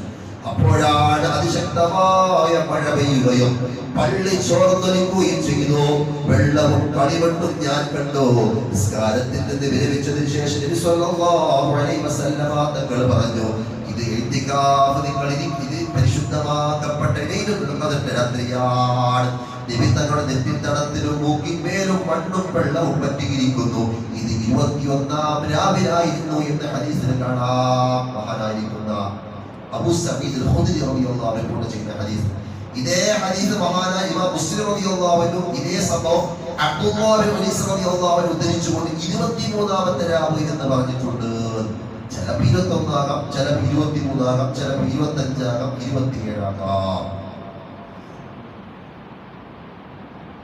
അപ്പോഴാണ് അതിശക്തമായ മഴ പെയ്യുകയും പള്ളി ചോർന്നൊലിക്കുകയും ചെയ്തു. വെള്ളവും കളിവെട്ടും ഞാൻ കണ്ടു. നിസ്കാരത്തിൽ നിന്ന് വിരമിച്ചതിന് ശേഷം നബി സല്ലല്ലാഹു അലൈഹി വസല്ലം തങ്ങൾ പറഞ്ഞു, ഇത് ഇത്തികാഫ് നിങ്ങൾ ഇത് പരിശുദ്ധമാക്കപ്പെട്ട ലൈലത്തുൽ ഖദ്റിന്റെ രാത്രിയാണ്. നബി തങ്ങളുടെ നെറ്റിത്തടത്തിലും മൂക്കിന്മേലും മണ്ണും വെള്ളവും പറ്റിയിരിക്കുന്നു. ഇത് 21 രാവിലായിരുന്നു എന്ന് ഹദീസിൽ കാണാം. മഹാനായിരിക്കുന്ന അബൂ സഈദ് അൽ ഖുദ്രി റളിയല്ലാഹു അൻഹു റിപ്പോർട്ട് ചെയ്യുന്ന ഹദീസ്. ഇതേ ഹദീസ് മഹാനായ ഇമാം മുസ്ലിം റളിയല്ലാഹു അൻഹു ഇതേ സംഭവം അബ്ദുല്ലാഹ് ഇബ്നു ഉമൈർ റളിയല്ലാഹു അൻഹു ഉദ്ധരിച്ചുകൊണ്ട് 23ാമത്തെ രാവ് എന്ന് പറഞ്ഞിട്ടുണ്ട്. ചിലപ്പോൾ 21 ആകാം, ചിലപ്പോൾ 23 ആകാം, ചിലപ്പോൾ 25 ആകാം, 27 ആകാം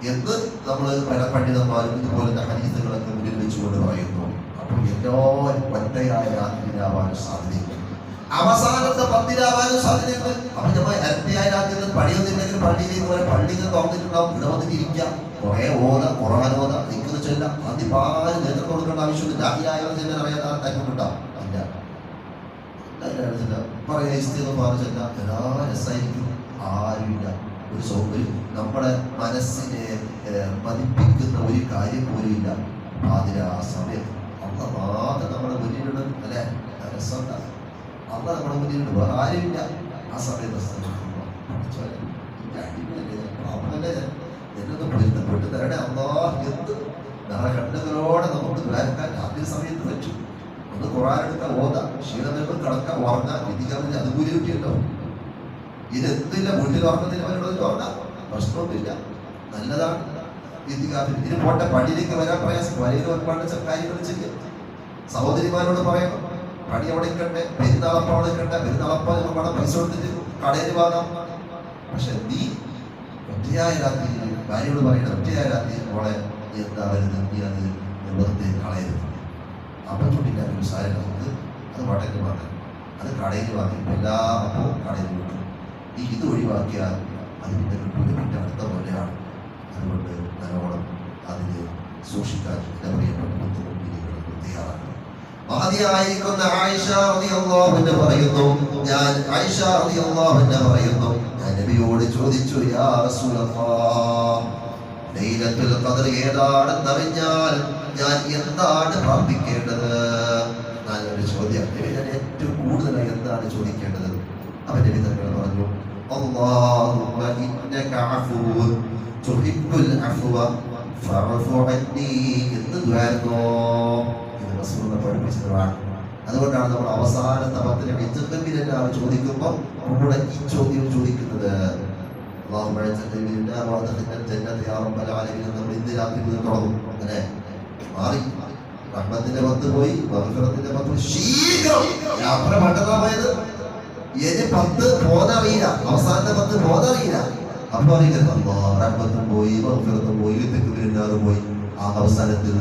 എന്ന് നമ്മൾ പല പണ്ഡിതന്മാരും ഇതുപോലത്തെ ഹദീസുകളൊക്കെ മുന്നിൽ വെച്ചുകൊണ്ട് പറയുന്നു. അപ്പോൾ എല്ലാവരും ഒറ്റയായ രാത്രിയിലാവാനും സാധ്യതയുണ്ട്, അവസാനത്തെ 10 സാധ്യതയുണ്ട്. അപ്പൊ നമ്മൾ ഇരട്ടിയായ രാത്രി പണിയൊന്നുമില്ലെങ്കിൽ പള്ളിയിലേക്ക് വരെ പള്ളിയിൽ തുറന്നിട്ടുണ്ടാവും. ഇവിടെ വന്നിട്ട് ഇരിക്കാം, കുറെ ഖുർആൻ ഓത, നിൽക്കുന്ന ചെല്ലാം. ആദ്യം പാല് നേതൃത്വം കൊടുക്കേണ്ട ആവശ്യമില്ല. ജാഹിയായവർ ചെല്ലാൻ അറിയാത്ത തരപ്പെട്ടാവും. അല്ല പറയാ ഇസ്തിഗ്ഫാർ ചെല്ലാം, എല്ലാ രസമായിരിക്കും. ആരുമില്ല, ഒരു സൗകര്യം നമ്മുടെ മനസ്സിനെ പതിപ്പിക്കുന്ന ഒരു കാര്യം പോലും ഇല്ല. അതിന് ആ സമയത്ത് അള്ള മാത്രം നമ്മുടെ മുന്നിലുണ്ട്. അല്ലെ, രസമുണ്ടാകും. അള്ള നമ്മുടെ മുന്നിലുണ്ട്, വേറെ ആരുമില്ല. ആ സമയത്ത് എന്നൊന്ന് പൊരുത്തപ്പെട്ട് തരണേ അള്ളാ എന്ത് കണ്ണുകളോടെ നമുക്ക് ദ്വാരക്കാൻ രാത്രി സമയത്ത് പറ്റും. ഒന്ന് ഖുർആൻ എടുക്കാൻ ഓതാ, ക്ഷീണം വരുമ്പോൾ കിടക്കാൻ ഉറങ്ങാൻ വിധിക്കാൻ അതുകൂലി കിട്ടിയല്ലോ. ഇതെന്തില്ല, വീട്ടിൽ ഉറങ്ങുന്നതിന് അവരോട് ഉറങ്ങാം, പ്രശ്നമൊന്നുമില്ല, നല്ലതാണ്. ഇതിന് പോട്ടെ, പള്ളിയിലേക്ക് വരാൻ പ്രയാസം, വരയിൽ ഒരുപാട് കാര്യങ്ങൾ ചെയ്യും. സഹോദരിമാരോട് പറയണം, പണി അവിടെ നിൽക്കട്ടെ, പെരുന്നാളപ്പം അവിടെ നിൽക്കട്ടെ, പെരുന്നാളപ്പം നമ്മുടെ പൈസ കൊടുത്തിട്ട് കടയിൽ വാങ്ങാം. പക്ഷെ നീ ഒറ്റയായ രാത്രി ഭാര്യയോട് പറയണം, ഒറ്റയായ രാത്രി മോളെ എന്താ വരുന്നത്, നീ അത് വെറുതെ കളയരുത്. അപ്പച്ചോട്ടില്ല ഒരു സാരി നമുക്ക് അത് വടക്ക് വാങ്ങാൻ, അത് കടയിൽ വാങ്ങി എല്ലാ അപ്പവും കടയിൽ കിട്ടും. നീ ഇത് ഒഴിവാക്കിയാൽ അത് പിന്നെ കിട്ടൂല, പിന്നെ അടുത്ത പോലെയാണ്. അതുകൊണ്ട് നല്ലോണം അതിന് സൂക്ഷിക്കാൻ എൻ്റെ പ്രിയപ്പെട്ട മുത്തുമുമ്പിനികൾ തയ്യാറാക്കണം. മഹതിയായിരിക്കുന്ന ആയിഷ റളിയല്ലാഹു അൻഹ പറയുന്നു, ഞാൻ ആയിഷ റളിയല്ലാഹു അൻഹ പറയുന്നു, ഞാൻ നബിയോട് ചോദിച്ചു, യാ റസൂലല്ലാഹ്, ലൈലത്തുൽ ഖദ്ർ ഏതാണെന്ന് അറിഞ്ഞാൽ ഞാൻ എന്താണ് പ്രാർത്ഥിക്കേണ്ടത്? നല്ലൊരു ചോദ്യം. ഞാൻ ഏറ്റവും കൂടുതലായി എന്താണ് ചോദിക്കേണ്ടത്? അവന്റെ വിധങ്ങൾ പറഞ്ഞു, അല്ലാഹുമ്മ ഇന്നക അഫൂൻ തുഹിബ്ബുൽ അഫ്വ ഫഅഫു അന്നി എന്ന് ദുആയിരുന്നോ. ഇത് റസൂൽ പഠിപ്പിച്ചതാണ്. അതുകൊണ്ടാണ് നമ്മൾ അവസാനത്തെ പത്തിലെ ഇജ്തിഖാബിലെല്ലാം ചോദിക്കുമ്പോൾ കൂടെ ഈ ചോദ്യം ചോദിക്കുന്നത്. അല്ലാഹുമ്മ ഇജ്തിഖാബിനാ വഅദ്ഖിൽനാൽ ജന്നത യാ റബ്ബൽ ആലമീൻ. നമ്മൾ ഇന്ന് രാത്രി മുതൽ തുടങ്ങും. അങ്ങനെ മാറി റഹ്മത്തിന്റെ പത്ത് പോയി, മഗ്ഫിറത്തിന്റെ പത്ത് ശീഘ്രം യാത്ര പെട്ടെന്നാ പോയത്. ഇനി 10 പോന്നറിയില്ല, അവസാനത്തെ 10 പോന്നറിയില്ല. അപ്പൊ അറിയില്ല റഹ്മത്തും പോയി, മഗ്ഫിറത്തും പോയി, ഇജ്തിഖാബിനാറും പോയി. ആ അവസാനത്തിൽ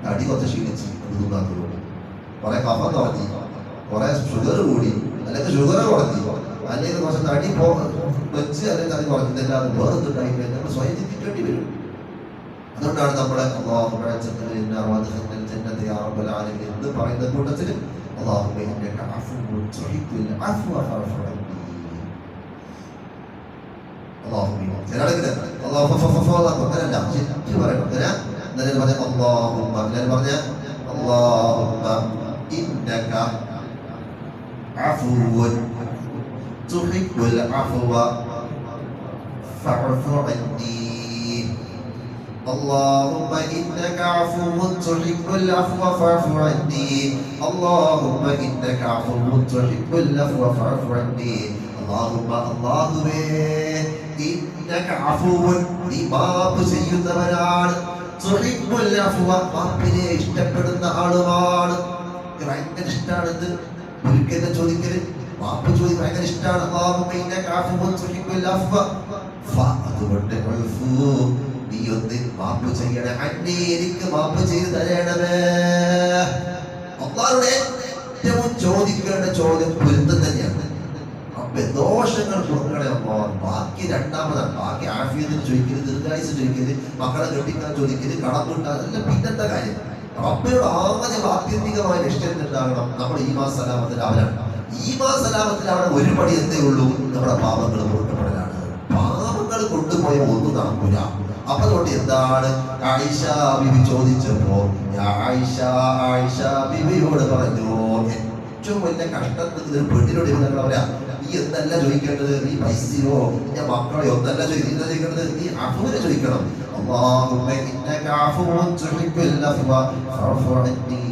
തടി കുറച്ച് ക്ഷീണിച്ച് തിന്നാത്തത്, കുറെ കഫം തുടങ്ങി, കുറെ ഷുഗർ കൂടി, അല്ലെങ്കിൽ ഷുഗർ കുറഞ്ഞു, അല്ലെങ്കിൽ കുറച്ച് തടി വെച്ച് അല്ലെങ്കിൽ തടി കുറഞ്ഞില്ലാതെ വേറെന്തുണ്ടായി നമ്മൾ സ്വയം ചിന്തിക്കേണ്ടി വരും. അതുകൊണ്ടാണ് നമ്മളെ എന്ന് പറയുന്ന കൂട്ടത്തിൽ إنك عفو تحب العفو فاعف عني. اللهم إنك عفو تحب العفو فاعف عني. اللهم إنك عفو تحب العفو فاعف عني. اللهم إنك عفو നീ മാപ്പ് ചെയ്യുന്നവനാണ്, തുഹിബ്ബുൽ അഫ്വ മാപ്പിനെ ഇഷ്ടപ്പെടുന്ന ആളുമാണ്. ഭയങ്കര ഇഷ്ടമാണ് ഇത് ഒരിക്കലും ചോദിക്കല്, മാപ്പ് ചോദിക്കാൻ ഭയങ്കര ഇഷ്ടമാണ്. അല്ലാഹുമ്മ ഇന്നക അഫ്വുൻ തുഹിബ്ബുൽ അഫ്വ ഫഅതുകൊണ്ട് നീ ഒന്ന് മാപ്പ് ചെയ്യണേ, അന്നീ എനിക്ക് മാപ്പ് ചെയ്ത് തരണമേ. അല്ലാഹുവോട് ഏറ്റവും ചോദിക്കേണ്ട ചോദ്യം പൊരുത്തം തന്നെയാണ്. ദോഷങ്ങൾ കൊടുക്കണേ അമ്മ. ബാക്കി രണ്ടാമതാണ്. ബാക്കി ആഫിയത്തിന് ചോദിക്കല്, ദീർഘായുസ് ചോദിക്കല്, മക്കളെ കെട്ടിക്കാൻ ചോദിക്കല്, കടം കിട്ടാൻ, അതെല്ലാം പിന്നത്തെ കാര്യം. റബ്ബിനോട് ആദ്യം ആത്യന്തികമായ ലക്ഷ്യം ഉണ്ടാകണം. നമ്മുടെ ഈമാൻ സലാമത്തിലാവലാണ്. ഈമാൻ സലാമത്തിലാവണം. ഒരു പടി എന്തേ ഉള്ളൂ, നമ്മുടെ പാപങ്ങൾ പൊറുക്കപ്പെടലാണ്. പാപങ്ങൾ കൊണ്ടുപോയ ഒന്നും നടക്കൂല. അപ്പൊ അതുകൊണ്ട് എന്താണ് ആയിഷ ബിബി ചോദിച്ചപ്പോ ആയിഷ ബിബിയോട് പറഞ്ഞു, ഏറ്റവും വലിയ കഷ്ടത്തിൽ പെണ്ണിനോട് ഇരുന്നങ്ങൾ പറയാ, നീ എന്തല്ല ചോദിക്കേണ്ടത്, നീ പൈസയോ നിന്റെ മക്കളെയോ ഒന്നല്ല ചോദിക്കേണ്ടത്, നീ അഫുവിനെ ചോദിക്കണം. അല്ലാഹുമ്മ ഇന്നക അഫുവുൻ തുഹിബ്ബുൽ അഫ്വ ഫഅഫു അന്നി.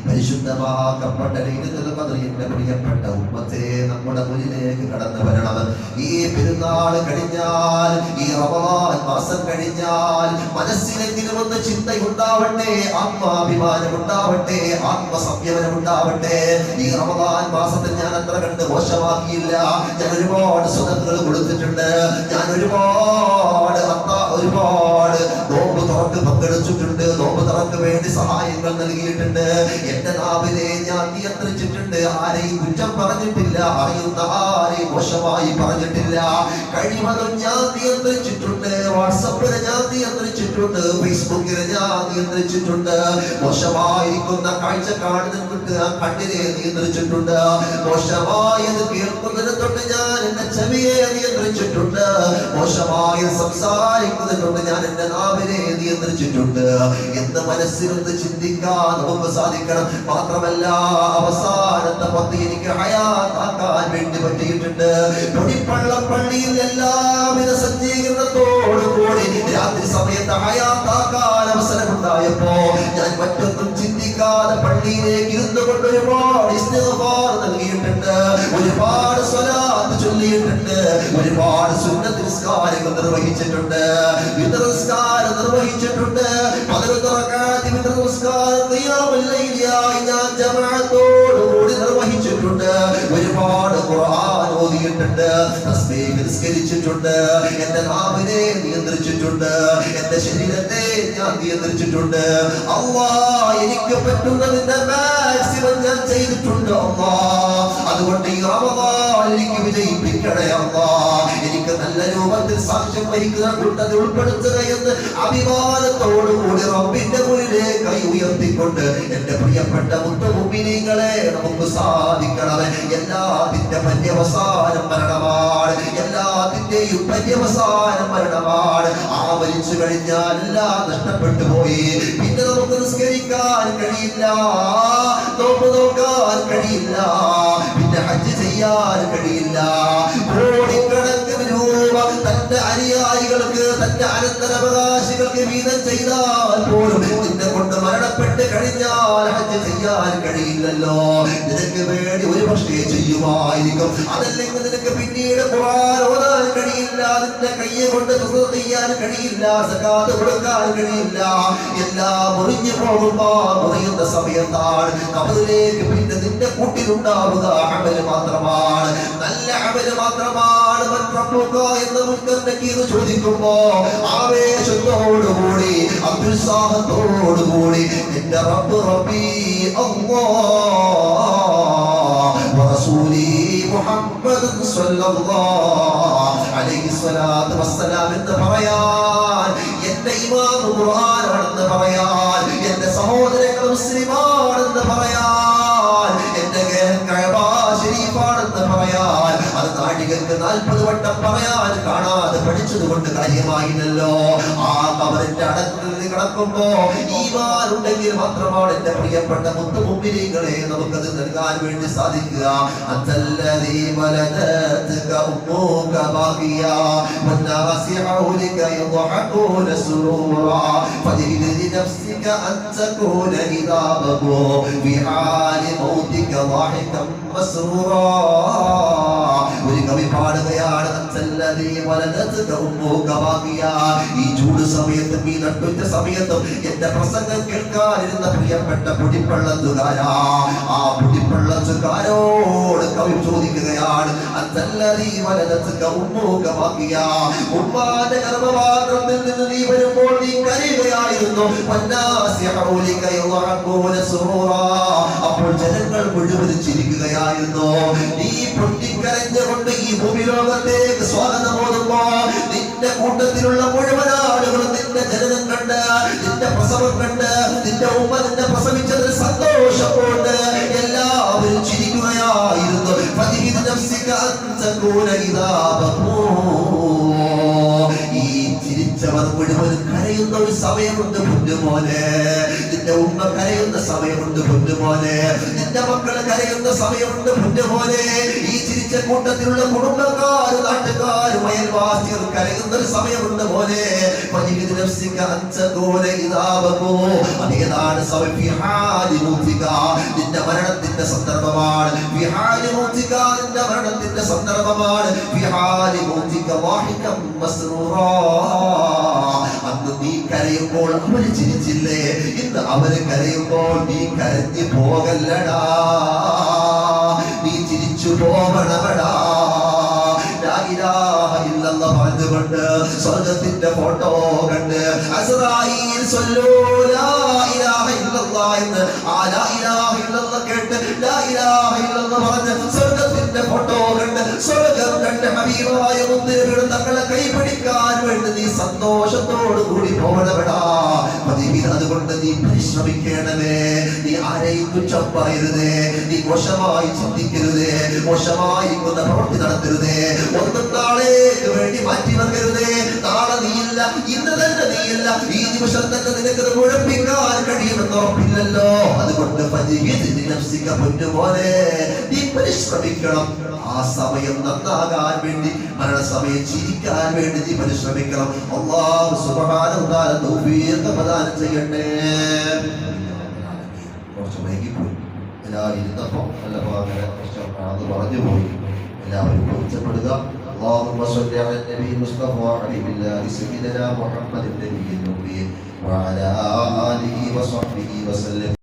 പരിശുദ്ധമാക്കപ്പെട്ട ലൈലത്തുൽ ഖദ്റിന്റെ പ്രിയപ്പെട്ട ഉമ്മത്തെ നമ്മുടെ മുന്നിലേക്ക് കടന്നു വരണം. ഈ പെരുന്നാൾ കഴിഞ്ഞാൽ, ഈ റമദാൻ മാസം കഴിഞ്ഞാൽ മനസ്സിലെങ്കിലും ഒന്ന് ചിന്തയുണ്ടാവട്ടെ, ആത്മാഭിമാനം ഉണ്ടാവട്ടെ, ആത്മസംയമനം ഉണ്ടാവട്ടെ. ഈ റമദാൻ മാസത്തിൽ ഞാൻ അത്ര കണ്ട് മോശമാക്കിയില്ല. ഞാൻ ഒരുപാട് സ്വതന്ത്രങ്ങൾ കൊടുത്തിട്ടുണ്ട്. ഞാൻ ഒരുപാട് നോമ്പ് തുറക്ക് പങ്കെടുത്തിട്ടുണ്ട്. നോമ്പ് തുറക്ക് വേണ്ടി സഹായങ്ങൾ നൽകിയിട്ടുണ്ട്. എന്റെ നാവിനെ ഞാൻ നിയന്ത്രിച്ചിട്ടുണ്ട്. ആരെയും കുറ്റം പറഞ്ഞിട്ടില്ല, അറിയുന്ന ആരെയും മോശമായി പറഞ്ഞിട്ടില്ല. കഴിവതും ഞാൻ നിയന്ത്രിച്ചിട്ടുണ്ട്. വാട്സപ്പിനെ ഞാൻ നിയന്ത്രിച്ചിട്ടുണ്ട്, ഫേസ്ബുക്കിനെ ഞാൻ നിയന്ത്രിച്ചിട്ടുണ്ട്. മോശമായിരിക്കുന്ന കാഴ്ച കാണുന്നിട്ട് ആ കണ്ണിനെ നിയന്ത്രിച്ചിട്ടുണ്ട്. മോശമായത് കേൾക്കുന്നതിന് തൊട്ട് ഞാൻ എന്റെ ചെവിയെ നിയന്ത്രിച്ചിട്ടുണ്ട്. മോശമായി സംസാരിക്കുന്നതിന് തൊട്ട് ഞാൻ എന്റെ നാവിനെ നിയന്ത്രിച്ചിട്ടുണ്ട് എന്ന് മനസ്സിലൊന്ന് ചിന്തിക്കാൻ നമുക്ക് സാധിക്കണം. മാത്രമല്ല അവസാനത്തെ 10 എനിക്ക് ഹയാത്താക്കാൻ വേണ്ടി പറ്റിയിട്ടുണ്ട്. പള്ളിയിൽ എല്ലാവിധ സജ്ജീകരണത്തോടുകൂടി രാത്രി സമയത്ത് ഹയാത്താക്കാൻ അവസരമുണ്ടായപ്പോ ഞാൻ മറ്റൊന്നും ചിന്തിക്കാതെ പള്ളിയിലേക്ക് ഇരുന്നു കൊണ്ട് ഒരുപാട് ഇസ്തിഗ്ഫാർ നൽകിയിട്ടുണ്ട്, ഒരുപാട് സ്വലാത്ത് ചൊല്ലിയിട്ടുണ്ട്, ഒരുപാട് സുന്നത്ത് നിസ്കാരങ്ങൾ നിർവഹിച്ചിട്ടുണ്ട്, വിതർ നിസ്കാരം നിർവഹിച്ചിട്ടുണ്ട്. 11 റക്അത്ത് വിതർ നിസ്കാരം ഖിയാമുൽ ലൈലിയായി ഞാൻ ജമാഅത്തോടുകൂടി നിർവഹിച്ചിട്ടുണ്ട്. ഒരുപാട് ഖുർആൻ ഓതിയിട്ടുണ്ട്, തസ്ബീഹ് നിസ്കരിച്ചിട്ടുണ്ട്, എന്റെ നാവിനെ നിയന്ത്രിച്ചിട്ടുണ്ട്, എന്റെ ശരീരത്തെ ഞാൻ നിയന്ത്രിച്ചിട്ടുണ്ട്. അല്ലാഹ് എനിക്ക് പറ്റുന്നതിന്റെ മാക്സിമം ഞാൻ ചെയ്തിട്ടുണ്ട് അല്ലാഹ്. അതുകൊണ്ട് ഈ റമദാൻ എനിക്ക് വിജയിപ്പിക്കണേ അല്ലാഹ്. എനിക്ക് നല്ല രൂപത്തിൽ സാക്ഷ്യം വഹിക്കുന്ന കൂട്ടത്തിൽ ഉൾപ്പെടുത്തുക എന്ന് അഭിമാനത്തോടുകൂടി റബ്ബിന്റെ മുന്നിലെ കൈ ഉയർത്തിക്കൊണ്ട് എന്റെ പ്രിയപ്പെട്ട മുത്തുമുഅ്മിനീങ്ങളെ നമുക്ക് സാധിക്കണമേ. എല്ലാത്തിന്റെ പര്യവസാനം മരണമാണ്. എല്ലാത്തിന്റെ എല്ലാത്തിന്റെയും പര്യവസാന മരണമാണ്. ആ മരിച്ചു കഴിഞ്ഞാൽ എല്ലാം നഷ്ടപ്പെട്ടു പോയി. പിന്നെ നമുക്ക് നിസ്കരിക്കാൻ കഴിയില്ല, നോമ്പ് നോക്കാൻ കഴിയില്ല, പിന്നെ ഹജ്ജ് ചെയ്യാൻ കഴിയില്ല. കോടിക്കണക്കിന് രൂപ തന്റെ അനുയായികൾക്ക്, തന്റെ അനന്തരാവകാശികൾക്ക് വീതം ചെയ്താൽ പോലും നിന്നെ കൊണ്ട് മരണപ്പെട്ട് കഴിഞ്ഞാൽ ഹജ്ജ് ചെയ്യാൻ കഴിയില്ലല്ലോ. നിനക്ക് വേണ്ടി ഒരു പക്ഷേ ചെയ്യുമായിരിക്കും, അതല്ലെങ്കിൽ നിനക്ക് പിന്നീട് ഖുർആൻ ഓതാൻ കഴിയില്ല, നിന്റെ കയ്യെ കൊണ്ട് ചെയ്യാൻ കഴിയില്ല, സകാത്ത് കൊടുക്കാൻ കഴിയില്ല. എല്ലാം മുറിഞ്ഞു പോകുമ്പോ മുറിയുന്ന സമയത്താണ് ഖബറിലേക്ക് പിന്നെ നിന്റെ കൂട്ടിലുണ്ടാവുക അമല് മാത്രമാണ്, നല്ല അമല് മാത്രമാണ്. എന്ന് മുൻകർണക്കീർ ചോദിക്കുമ്പോ ആവേശത്തോടുകൂടി അത്യുത്സാഹത്തോടുകൂടി എന്റെ റബ്ബ് റബ്ബി അല്ലാഹ് വറസൂലി മുഹമ്മദ് സ്വല്ലല്ലാഹു അലൈഹി സ്വലാത്തു വസ്സലാം എന്ന് പറയാൻ, എന്റെ ഇമാം ഖുർആനാണെന്ന് പറയാൻ, എന്റെ സഹോദരങ്ങൾ മുസ്ലിമാണെന്ന് പറയാൻ, എന്റെ കഅബ ശരീഫാണെന്ന് പറയാൻ, അത് നാഴികൾക്ക് 40 വട്ടം പറയാൻ കാണാതെ പഠിച്ചത് കൊണ്ട് കാര്യമായില്ലല്ലോ. ആ ഖബറിന്റെ അടക്കത്തിൽ കിടക്കുമ്പോ ഈമാൻ ഉണ്ടെങ്കിൽ മാത്രമാണ് എന്റെ പ്രിയപ്പെട്ട മുത്തുമുമ്പിനികളെ നമുക്കത് നൽകാൻ വേണ്ടി സാധിക്കുക. അത്തല്ലദീ വലദത്ക ഉമ്മുക ബാഖിയാ വന്നാസി ഹൗലിക യദ്ഹഖൂന സുറൂറാ ഫജിദ് ലിനഫ്സിക അൻ തകൂന ഇദാബഹു ബിഹാലി മൗതിക ളാഹികം മസ്റൂറാ. ഒരു കവി പാടുകയാണ്, അത്തല്ലദീ വലദത്ക ഉമ്മുക ബാഖിയാ. ഈ ചൂട് സമയത്തും ഈ നട്ടുച്ച സമയത്തും എന്റെ പ്രസംഗം കേൾക്കാനിരുന്ന പ്രിയപ്പെട്ട പൊടിപ്പള്ളത്തുകാരാ, ആ പൊടിപ്പള്ളത്തുകാരോട് കവി ചോദിക്കുകയാണ്, അത്തല്ലദീ വലദത്ക ഉമ്മുക ബാഖിയാ. ഉമ്മാന്റെ ഗർഭപാത്രത്തിൽ നിന്ന് നീ വരുമ്പോൾ നീ കരയുകയായിരുന്നു. വന്നാസി ഹൗലിക യദ്ഹഖൂന സുറൂറാ. അപ്പോൾ ജനങ്ങൾ മുഴുവൻ ചിരിക്കുകയായിരുന്നു. നീ പൊട്ടിക്കരഞ്ഞുകൊണ്ട് ഈ ഭൂമിലോകത്തേക്ക് സ്വാഗതം ഓതുമ്പോ നിന്റെ കൂട്ടത്തിലുള്ള മുഴുവൻ ആളുകളും നിന്റെ ജനനം കണ്ട്, നിന്റെ പ്രസവം കണ്ട്, നിന്റെ ഉമ്മ നിന്നെ പ്രസവിച്ചതിൽ സന്തോഷം കൊണ്ട് എല്ലാവരും ചിരിക്കുകയായിരുന്നു. ഫജിദ് നഫ്സിക അൻ തകൂന ഇദാബഹു. ഈ ചിരിച്ചവർ മുഴുവൻ കരയുന്ന ഒരു സമയമുണ്ട് പൊന്നുമോനെ, നിന്റെ ഉമ്മ കരയുന്ന സമയമുണ്ട് പൊന്നുമോനെ, നിന്റെ മക്കൾ കരയുന്ന സമയമുണ്ട് പൊന്നുമോനെ. ഈ ചിരിച്ച കൂട്ടത്തിലുള്ള കുടുംബക്കാരും നാട്ടുകാരും അയൽവാസികൾ കരയുന്ന ഒരു സമയമുണ്ട് മോനെ. ഫജിദ് നഫ്സിക അൻ തകൂന ഇദാബഹു. അതേതാണ് സമയം. ഫിഹാലി മൗതിക, നിന്റെ മരണത്തിന്റെ സന്ദർഭമാണ്. ഫിഹാലി മൗതിക, നിന്റെ മരണത്തിന്റെ സന്ദർഭമാണ്. ഫിഹാലി മൗതിക ളാഹികം മസ്റൂറാ. അന്ന് നീ കരയുമ്പോൾ അവര് ചിരിച്ചില്ലേ, ഇന്ന് അവര് കരയുമ്പോൾ നീ കരഞ്ഞു പോകല്ലടാ, നീ ചിരിച്ചു പോകണമടാ. ലാ ഇലാഹ ഇല്ലല്ലാഹ് പറഞ്ഞുകൊണ്ട് സ്വർഗ്ഗത്തിന്റെ ഫോട്ടോ കണ്ട് അസ്റായീൽ സ്വല്ലൂ ലാ ഇലാഹ ഇല്ലല്ലാഹ് എന്ന് ആ ലാ ഇലാഹ ഇല്ലല്ലാഹ് കേട്ട് ലാ ഇലാഹ ഇല്ലല്ലാഹ് പറഞ്ഞ് സ്വർഗ്ഗത്തിന്റെ ഫോട്ടോ കണ്ട് സ്വർഗ്ഗം കണ്ട് ഹബീബായ മുത്തുനബിയുടെ തങ്ങളെ കൈപിടിക്കാൻ വേണ്ടി നീ സന്തോഷത്തോടു കൂടി പോകണമടാ. അതുകൊണ്ട് നീ പരിശ്രമിക്കണമേ. നീ ആരെയും തുച്ഛം പറയരുതേ, നീ മോശമായി ചിന്തിക്കരുതേ, മോശമായി പ്രവൃത്തി നടത്തരുതേ, ഒന്നും നാളേക്ക് വേണ്ടി മാറ്റി വെക്കരുതേ. നാളെ നീയില്ല, ഇന്ന് തന്നെ നീയില്ല, ഈ നിമിഷം തന്നെ നിനക്കത് മുഴപ്പിക്കാൻ കഴിയുമെന്ന് ഉറപ്പില്ലല്ലോ. അതുകൊണ്ട് പൊന്നുപോലെ നീ പരിശ്രമിക്കണം. ആ സമയം നന്നാകാൻ വേണ്ടി, മരണസമയം ചിരിക്കാൻ വേണ്ടി നീ പരിശ്രമിക്കണം. അല്ലാഹു സുബ്ഹാനഹു വ തആല തൗഫീഖ് പ്രദാനം ചെയ്യട്ടെ. കുറച്ച് വൈകിപ്പോയി, എല്ലാവരും ഇരുന്നപ്പോ നല്ല ഭാഗങ്ങളെ അത് പറഞ്ഞു പോയി. എല്ലാവരും പൊരുത്തപ്പെടുക. اللهم صل على النبي المصطفى حبيب الله سيدنا محمد النبي النبي وعلى آله وصحبه وسلم.